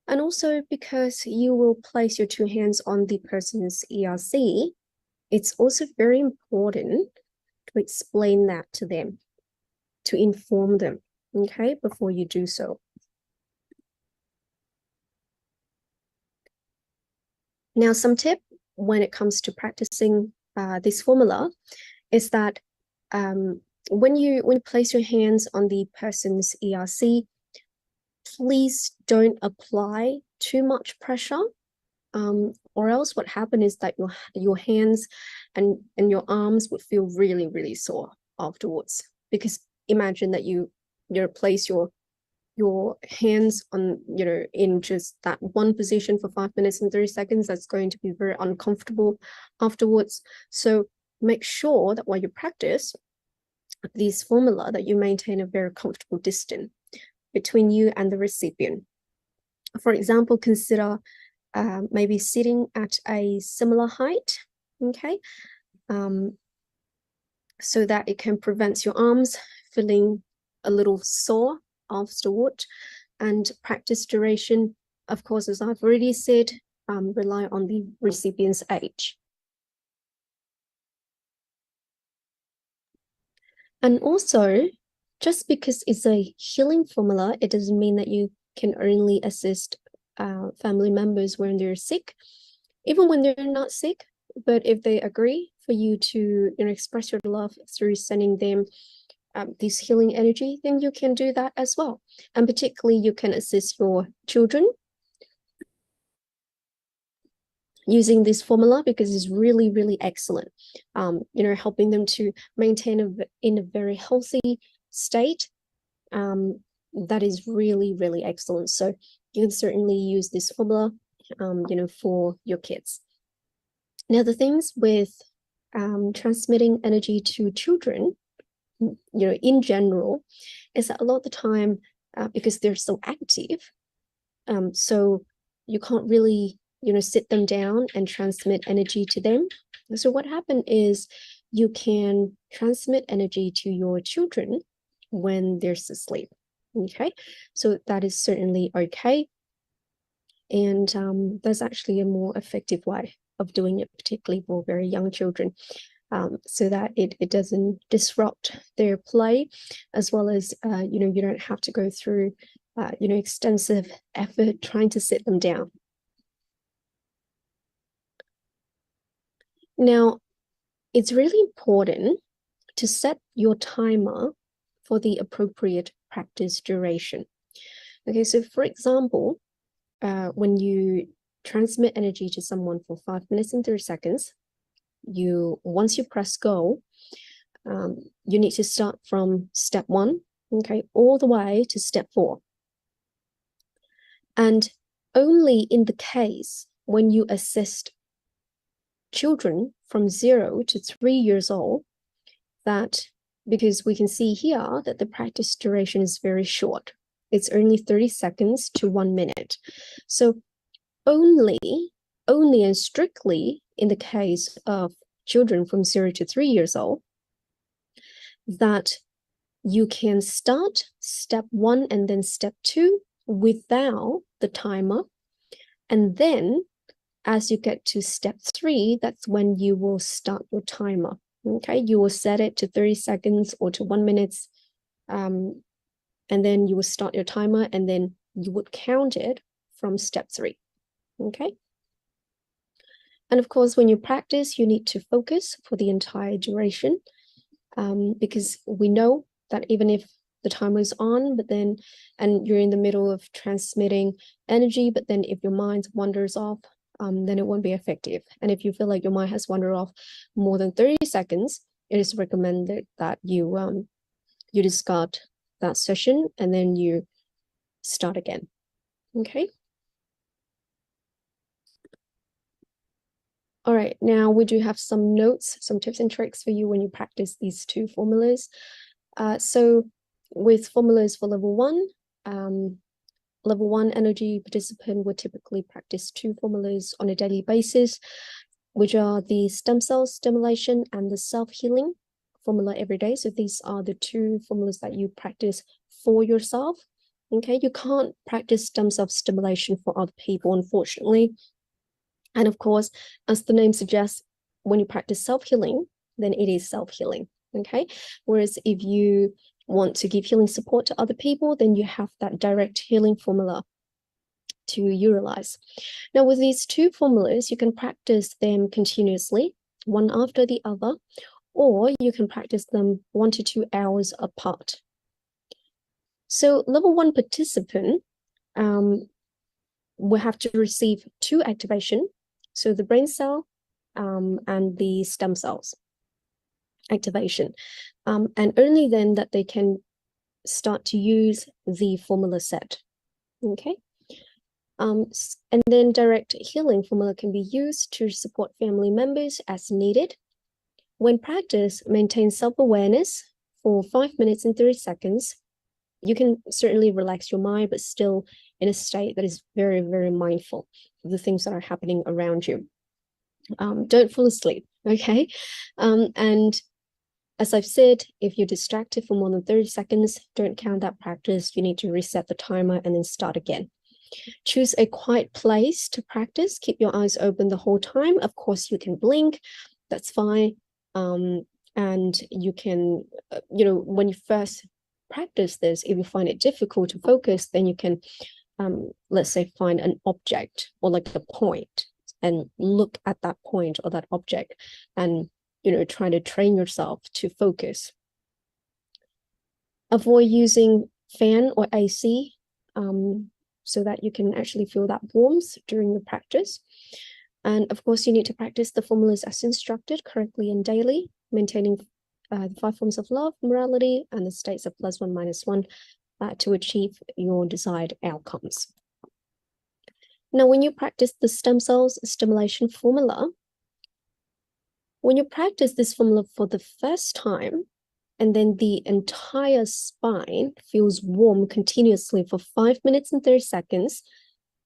And also, because you will place your 2 hands on the person's ERC, it's also very important to explain that to them, to inform them, okay, before you do so. Now, some tip when it comes to practicing this formula is that when you place your hands on the person's ERC, please don't apply too much pressure, or else what happens is that your hands and your arms would feel really, really sore afterwards. Because imagine that you place your hands on, in just that one position for 5 minutes and 30 seconds. That's going to be very uncomfortable afterwards. So make sure that while you practice this formula, that you maintain a very comfortable distance between you and the recipient. For example, consider maybe sitting at a similar height, okay, so that it can prevent your arms feeling a little sore afterward. And practice duration, of course, as I've already said, rely on the recipient's age. And also, just because it's a healing formula, it doesn't mean that you can only assist family members when they're sick, even when they're not sick. But if they agree for you to express your love through sending them this healing energy, then you can do that as well. And particularly, you can assist your children using this formula because it's really, really excellent. Helping them to maintain in a very healthy state. That is really, really excellent. So you can certainly use this formula, for your kids. Now, the things with transmitting energy to children, in general, is that a lot of the time, because they're so active, so you can't really, sit them down and transmit energy to them. So what happened is you can transmit energy to your children when they're asleep. Okay, so that is certainly okay. And there's actually a more effective way of doing it, particularly for very young children, so that it doesn't disrupt their play, as well as, you don't have to go through, extensive effort trying to sit them down. Now, it's really important to set your timer for the appropriate practice duration. Okay, so for example, when you transmit energy to someone for 5 minutes and 30 seconds, once you press go, you need to start from step 1, okay, all the way to step 4. And only in the case when you assist children from 0 to 3 years old, that, because we can see here that the practice duration is very short. It's only 30 seconds to 1 minute. So only and strictly in the case of children from 0 to 3 years old, that you can start step 1 and then step 2 without the timer. And then as you get to step 3, that's when you will start your timer. Okay, you will set it to 30 seconds or to 1 minute. And then you will start your timer, and then you would count it from step 3. Okay. And of course, when you practice, you need to focus for the entire duration, because we know that even if the timer is on, and you're in the middle of transmitting energy, but then if your mind wanders off, then it won't be effective. And if you feel like your mind has wandered off more than 30 seconds, it is recommended that you discard that session and then you start again. Okay. All right, now we do have some notes, some tips and tricks for you when you practice these 2 formulas. So with formulas for level 1, level 1 energy participant would typically practice 2 formulas on a daily basis, which are the stem cell stimulation and the self-healing formula every day. So these are the 2 formulas that you practice for yourself. Okay, you can't practice stem cell stimulation for other people, unfortunately. And of course, as the name suggests, when you practice self-healing, then it is self-healing. Okay, whereas if you want to give healing support to other people, then you have that direct healing formula to utilize. Now, with these 2 formulas, you can practice them continuously, one after the other, or you can practice them 1 to 2 hours apart. So level 1 participant will have to receive 2 activation, so the brain cell and the stem cells activation, and only then that they can start to use the formula set. Okay. And then direct healing formula can be used to support family members as needed. When practice, maintain self-awareness for 5 minutes and 30 seconds. You can certainly relax your mind, but still in a state that is very, very mindful of the things that are happening around you. Don't fall asleep, okay? And As I've said, if you're distracted for more than 30 seconds, don't count that practice. You need to reset the timer and then start again. Choose a quiet place to practice. Keep your eyes open the whole time. Of course, you can blink. That's fine. And you can, when you first practice this, if you find it difficult to focus, then you can, let's say, find an object or like a point and look at that point or that object and, try to train yourself to focus. Avoid using fan or AC so that you can actually feel that warmth during the practice. And of course, you need to practice the formulas as instructed correctly and daily, maintaining the 5 forms of love, morality, and the states of +1, -1 to achieve your desired outcomes. Now, when you practice the stem cells stimulation formula, when you practice this formula for the first time, and then the entire spine feels warm continuously for 5 minutes and 30 seconds,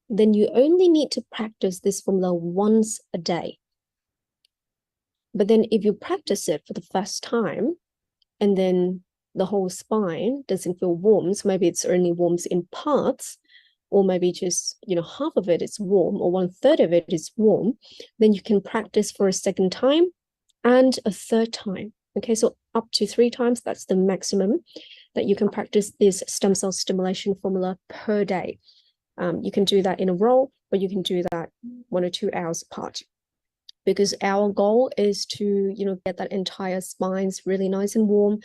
then you only need to practice this formula once a day. But then if you practice it for the first time, and then the whole spine doesn't feel warm, so maybe it's only warm in parts, or maybe just, half of it is warm, or 1/3 of it is warm, then you can practice for a second time and a third time. Okay, so up to 3 times, that's the maximum that you can practice this stem cell stimulation formula per day. You can do that in a row, or you can do that 1 or 2 hours apart. Because our goal is to, get that entire spines really nice and warm,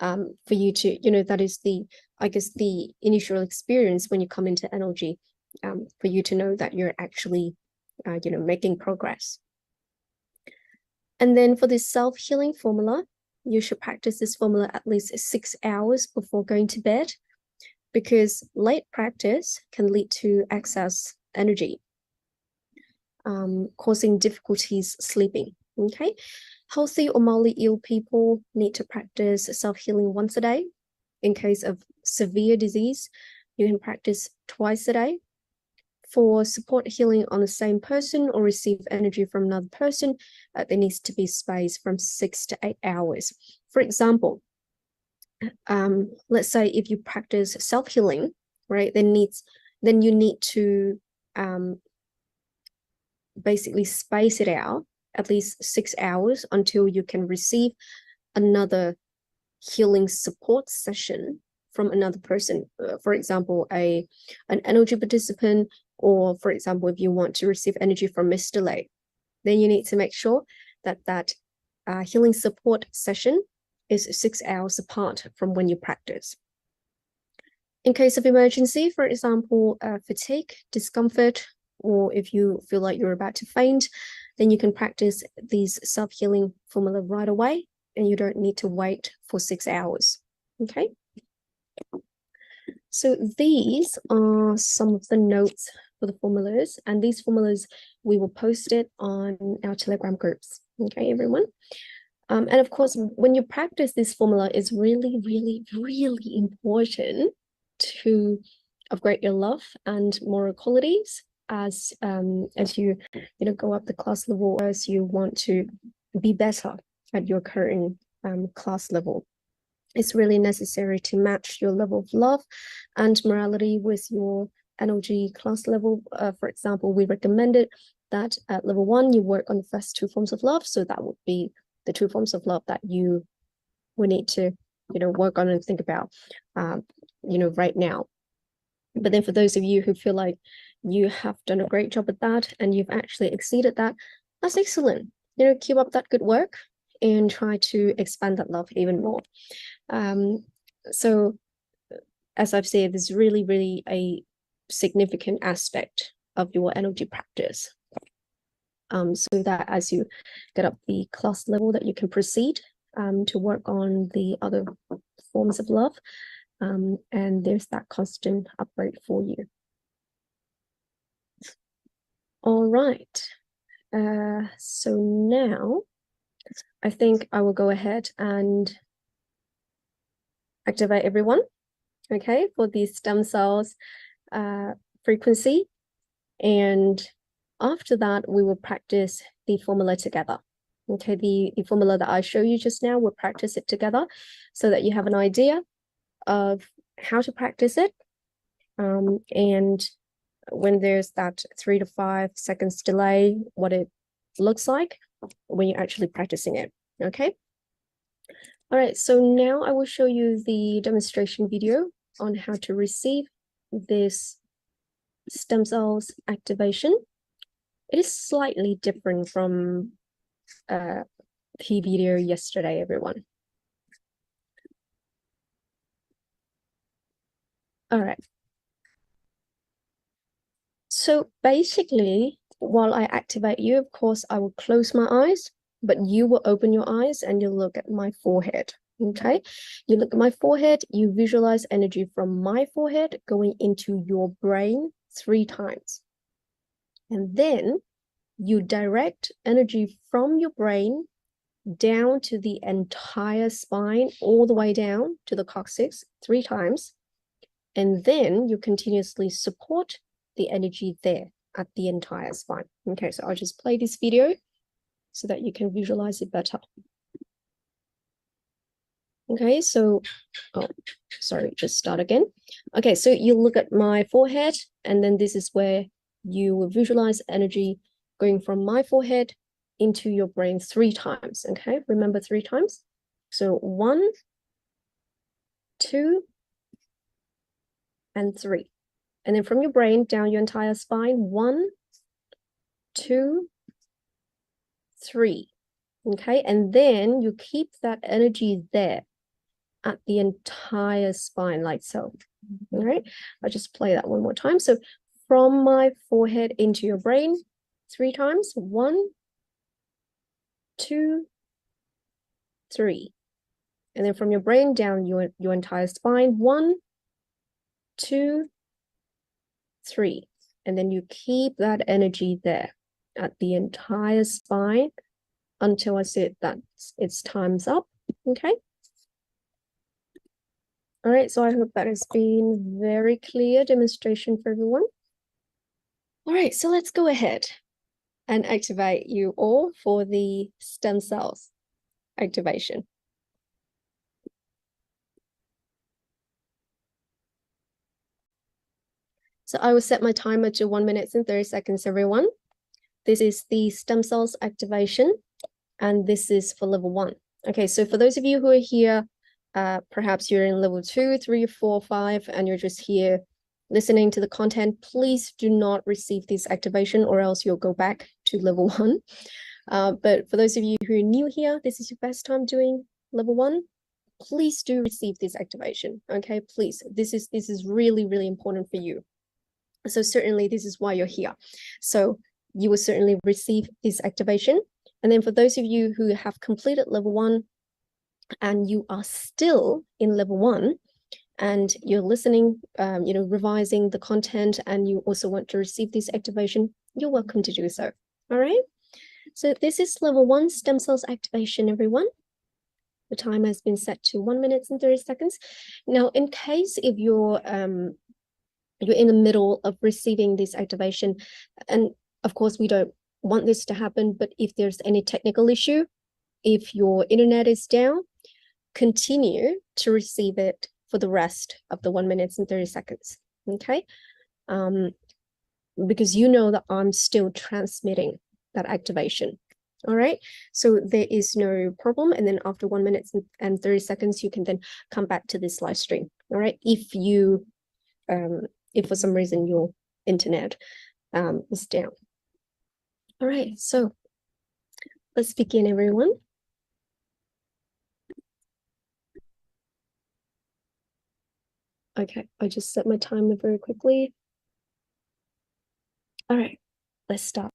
for you to, that is the initial experience when you come into NLG, for you to know that you're actually, making progress. And then for this self-healing formula, you should practice this formula at least 6 hours before going to bed, because late practice can lead to excess energy, causing difficulties sleeping. Okay, healthy or mildly ill people need to practice self-healing once a day. In case of severe disease, you can practice twice a day. For support healing on the same person or receive energy from another person, there needs to be space from 6 to 8 hours. For example, let's say if you practice self-healing, right, then you need to basically space it out at least 6 hours until you can receive another healing support session from another person. For example, an energy participant, or for example, if you want to receive energy from Mr. Lay, then you need to make sure that healing support session is 6 hours apart from when you practice. In case of emergency, for example, fatigue, discomfort, or if you feel like you're about to faint, then you can practice these self-healing formula right away, and you don't need to wait for 6 hours. Okay. So these are some of the notes for the formulas, and these formulas we will post it on our Telegram groups. Okay, everyone. And of course, when you practice this formula, it's really, really, really important to upgrade your love and moral qualities as you go up the class level, as you want to be better at your current class level. It's really necessary to match your level of love and morality with your NLG class level. For example, we recommended that at level 1, you work on the first 2 forms of love. So that would be the 2 forms of love that you would need to, work on and think about, right now. But then for those of you who feel like you have done a great job at that and you've actually exceeded that, that's excellent. Keep up that good work and try to expand that love even more. So as I've said, this is really, really a significant aspect of your NLG practice. So that as you get up the class level, that you can proceed to work on the other forms of love. And there's that constant upgrade for you. All right. So now I think I will go ahead and activate everyone, okay, for the stem cells frequency. And after that, we will practice the formula together. Okay, the formula that I show you just now, we'll practice it together so that you have an idea of how to practice it. And when there's that 3 to 5 seconds delay, what it looks like when you're actually practicing it. Okay. All right, so now I will show you the demonstration video on how to receive this stem cells activation. It is slightly different from the video yesterday, everyone. All right. So basically, while I activate you, of course, I will close my eyes, but you will open your eyes and you'll look at my forehead. Okay, you look at my forehead, you visualize energy from my forehead going into your brain 3 times. And then you direct energy from your brain down to the entire spine, all the way down to the coccyx 3 times. And then you continuously support the energy there at the entire spine. Okay, so I'll just play this video so that you can visualize it better. Okay, so, oh, sorry, just start again. Okay, so you look at my forehead, and then this is where you will visualize energy going from my forehead into your brain 3 times. Okay, remember 3 times. So 1, 2, and 3. And then from your brain down your entire spine, 1, 2, 3. Okay, and then you keep that energy there at the entire spine, like so. All right, I'll just play that one more time. So from my forehead into your brain 3 times, 1, 2, 3. And then from your brain down your entire spine, 1, 2, 3. And then you keep that energy there at the entire spine until I say that it's time's up. Okay. All right, so I hope that has been very clear demonstration for everyone. All right, so let's go ahead and activate you all for the stem cells activation. So I will set my timer to 1 minute and 30 seconds, everyone. This is the stem cells activation, and this is for level 1. Okay, so for those of you who are here, perhaps you're in level 2, 3, 4, 5, and you're just here listening to the content, please do not receive this activation or else you'll go back to level 1. But for those of you who are new here, this is your first time doing level 1, please do receive this activation. Okay, please. This is really, really important for you. So certainly this is why you're here. So you will certainly receive this activation. And then for those of you who have completed level 1 and you are still in level 1 and you're listening, revising the content, and you also want to receive this activation, you're welcome to do so. All right. So this is level 1 stem cells activation, everyone. The timer has been set to 1 minute and 30 seconds. Now, in case if you're in the middle of receiving this activation, and of course we don't want this to happen, but if there's any technical issue, if your internet is down, continue to receive it for the rest of the 1 minute and 30 seconds. Okay, because you know that I'm still transmitting that activation. All right, so there is no problem. And then after 1 minute and 30 seconds, you can then come back to this live stream. All right, if you if for some reason your internet is down. All right, so let's begin, everyone. Okay, I just set my timer very quickly. All right, let's start.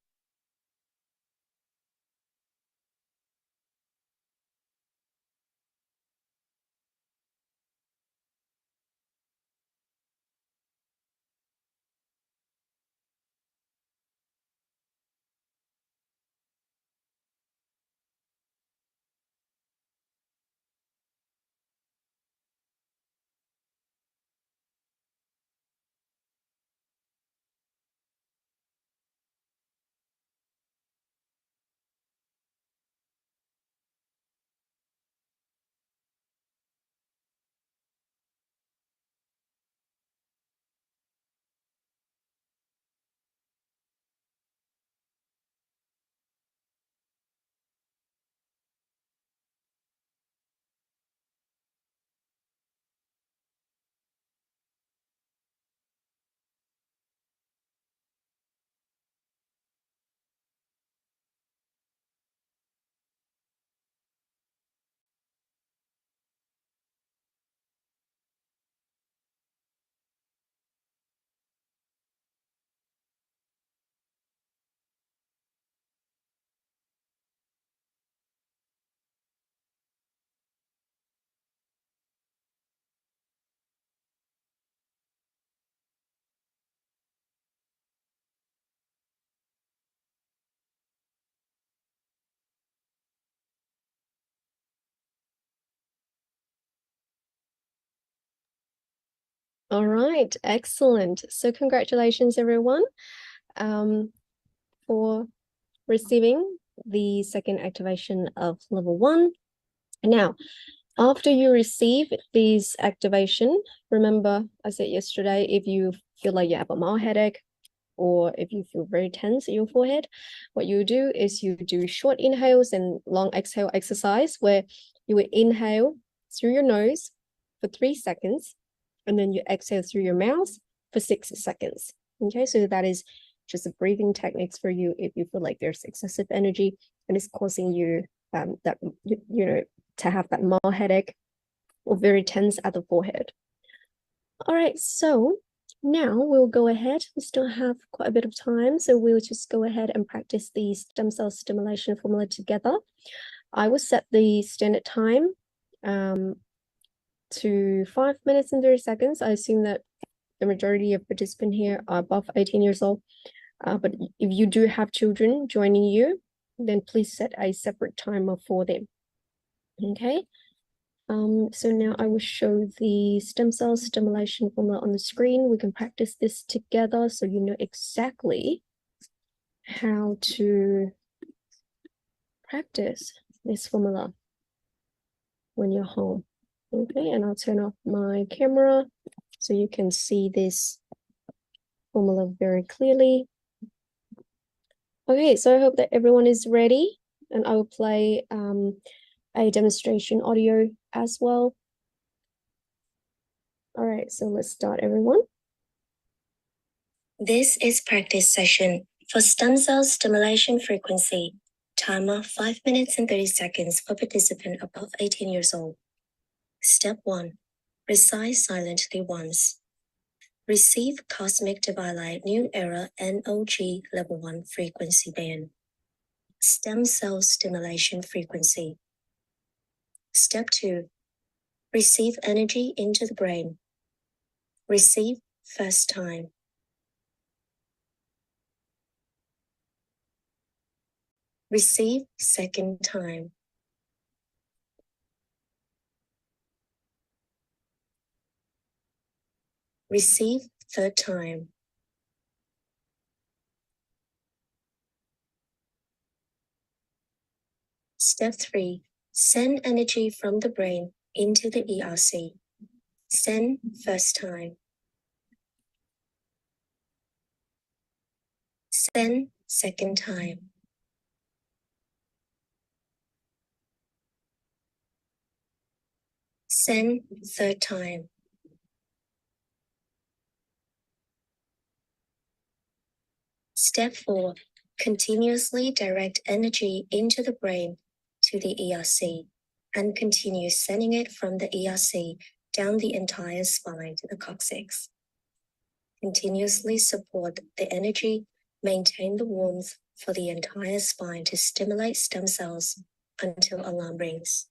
All right, excellent. So congratulations, everyone, for receiving the second activation of level 1. Now, after you receive this activation, remember I said yesterday, if you feel like you have a mild headache or if you feel very tense in your forehead, what you do is you do short inhales and long exhale exercise where you would inhale through your nose for 3 seconds and then you exhale through your mouth for 6 seconds. Okay, so that is just a breathing techniques for you if you feel like there's excessive energy and it's causing you that to have that mild headache or very tense at the forehead. All right, so now we'll go ahead. We still have quite a bit of time, so we'll just go ahead and practice the stem cell stimulation formula together. I will set the standard time to 5 minutes and 30 seconds. I assume that the majority of participants here are above 18 years old. But if you do have children joining you, then please set a separate timer for them. Okay. So now I will show the stem cell stimulation formula on the screen. We can practice this together so you know exactly how to practice this formula when you're home. Okay, and I'll turn off my camera so you can see this formula very clearly. Okay, so I hope that everyone is ready, and I will play a demonstration audio as well. All right, so let's start, everyone. This is practice session for stem cell stimulation frequency. Timer 5 minutes and 30 seconds for participant above 18 years old. Step 1. Recite silently once. Receive Cosmic Divine New Era NOG Level 1 frequency band. Stem cell stimulation frequency. Step 2. Receive energy into the brain. Receive first time. Receive second time. Receive third time. Step 3. Send energy from the brain into the ERC. Send first time. Send second time. Send third time. Step 4. Continuously direct energy into the brain to the ERC and continue sending it from the ERC down the entire spine to the coccyx. Continuously support the energy, maintain the warmth for the entire spine to stimulate stem cells until alarm rings.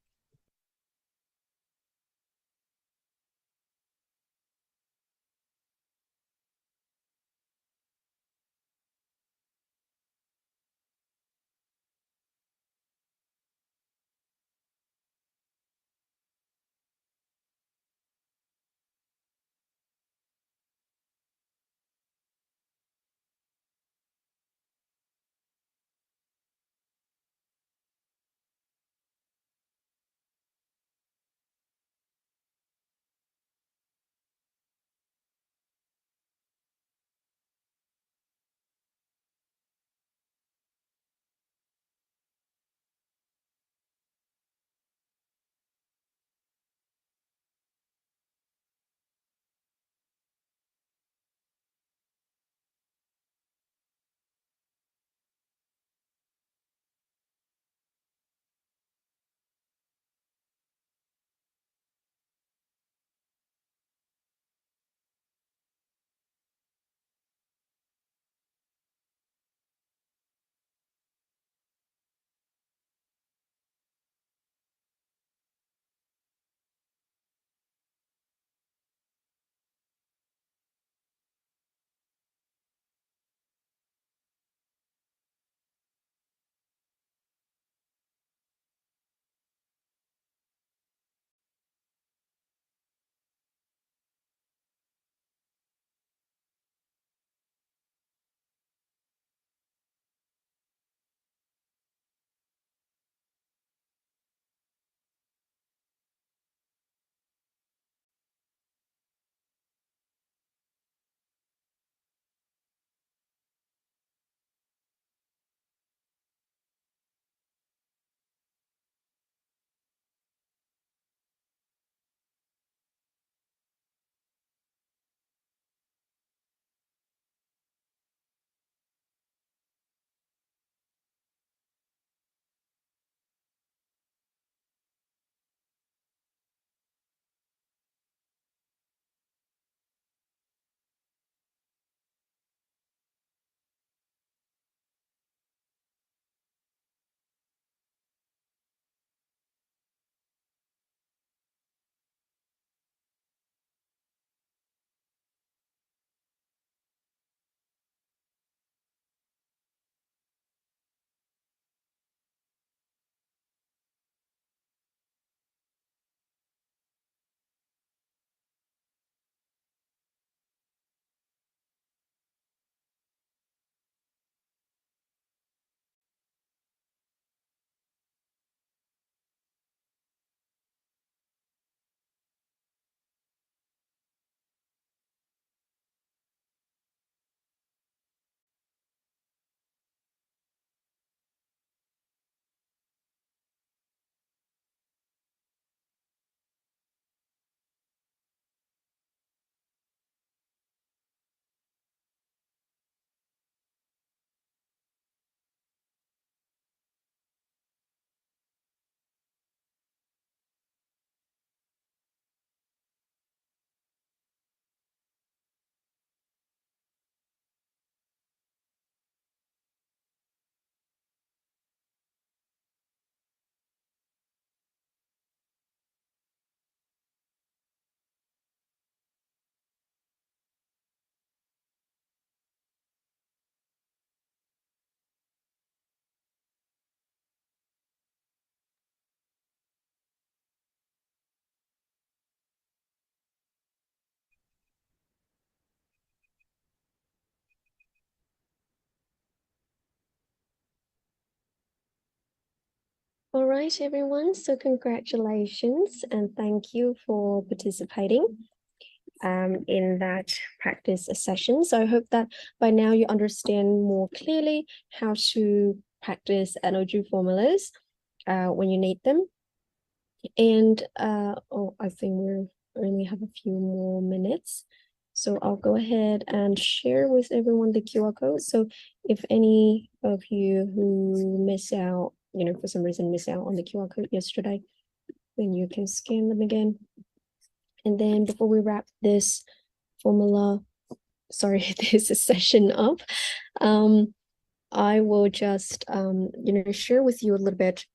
All right, everyone. So congratulations and thank you for participating in that practice session. So I hope that by now you understand more clearly how to practice energy formulas when you need them. And oh, I think we only have a few more minutes. So I'll go ahead and share with everyone the QR code. So if any of you who miss out, for some reason miss out on the QR code yesterday, then you can scan them again. And then before we wrap this this session up, I will just, share with you a little bit,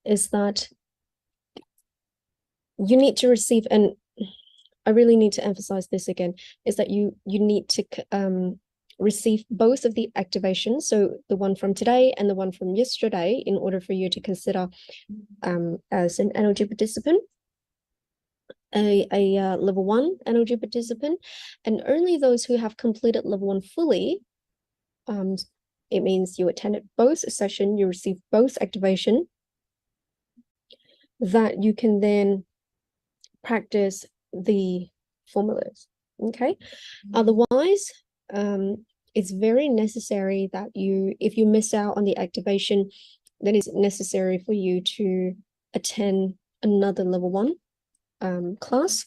is that you need to receive, and I really need to emphasize this again, is that you need to receive both of the activations, so the one from today and the one from yesterday, in order for you to consider as an energy participant, a level 1 energy participant. And only those who have completed level 1 fully, it means you attended both sessions, you received both activation, that you can then practice the formulas. Okay. Otherwise, it's very necessary that if you miss out on the activation, then it's necessary for you to attend another level 1 class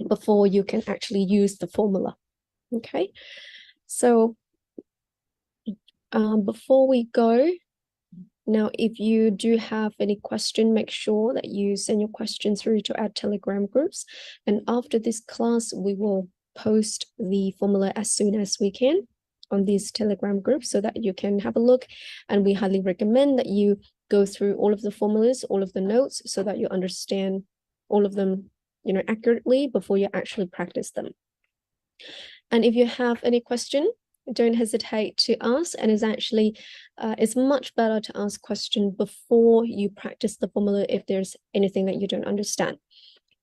before you can actually use the formula. Okay. So before we go, now, if you do have any question, make sure that you send your questions through to our Telegram groups. And after this class, we will post the formula as soon as we can on these Telegram groups so that you can have a look. And we highly recommend that you go through all of the formulas, all of the notes, so that you understand all of them, accurately before you actually practice them. And if you have any question, don't hesitate to ask. And it's much better to ask question before you practice the formula if there's anything that you don't understand.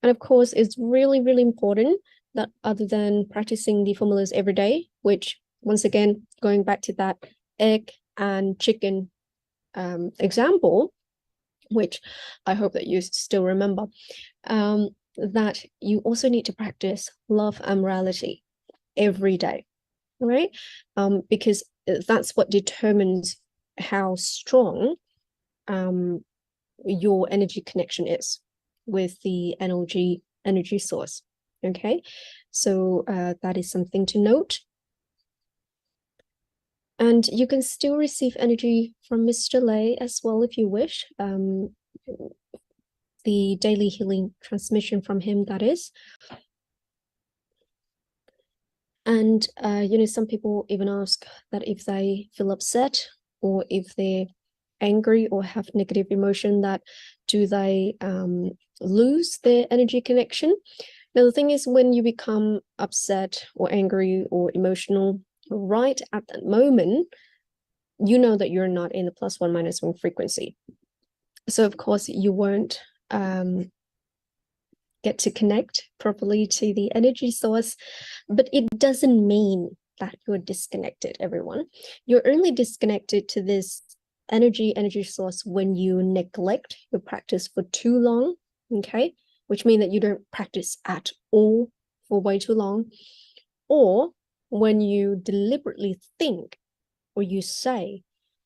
And of course, it's really, really important that other than practicing the formulas every day, which once again, going back to that egg and chicken example, which I hope that you still remember, that you also need to practice love and morality every day, right? Because that's what determines how strong your energy connection is with the energy source. Okay, so that is something to note. And you can still receive energy from Mr. Lei as well if you wish. The daily healing transmission from him, that is. And some people even ask that if they feel upset or if they're angry or have negative emotion, that do they lose their energy connection? Now, the thing is, when you become upset or angry or emotional right at that moment, you know that you're not in the +1 -1 frequency. So of course you won't get to connect properly to the energy source, but it doesn't mean that you're disconnected, everyone. You're only disconnected to this energy source when you neglect your practice for too long, okay? Which means that you don't practice at all for way too long, or when you deliberately think or you say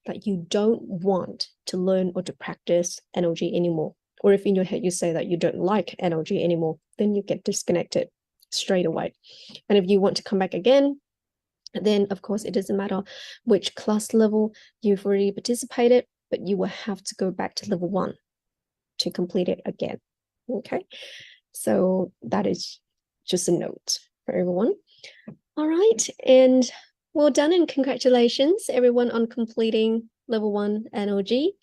that you don't want to learn or to practice energy anymore. Or if in your head you say that you don't like energy anymore, then you get disconnected straight away. And if you want to come back again, then of course it doesn't matter which class level you've already participated, but you will have to go back to level 1 to complete it again. Okay, so that is just a note for everyone. All right, and well done and congratulations everyone on completing level 1 NLG.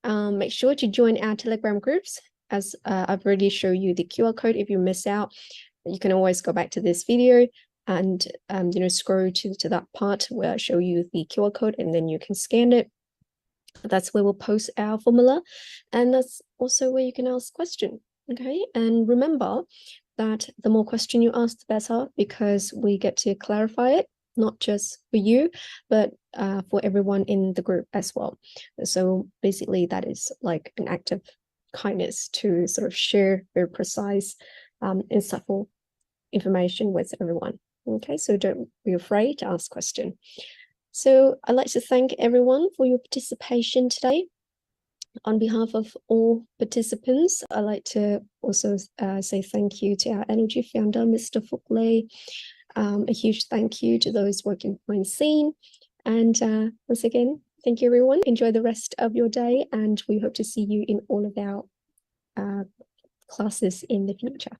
Make sure to join our Telegram groups, as I've already shown you the QR code. If you miss out, you can always go back to this video and scroll to that part where I show you the QR code, and then you can scan it. That's where we'll post our formula, and that's also where you can ask questions. Okay, and remember that the more question you ask, the better, because we get to clarify it, not just for you, but for everyone in the group as well. So basically, that is like an act of kindness to sort of share very precise, insightful information with everyone. Okay, so don't be afraid to ask questions. So I'd like to thank everyone for your participation today. On behalf of all participants, I'd like to also say thank you to our energy founder, Mr. Phúc Lê. A huge thank you to those working behind the scene. And once again, thank you, everyone. Enjoy the rest of your day, and we hope to see you in all of our classes in the future.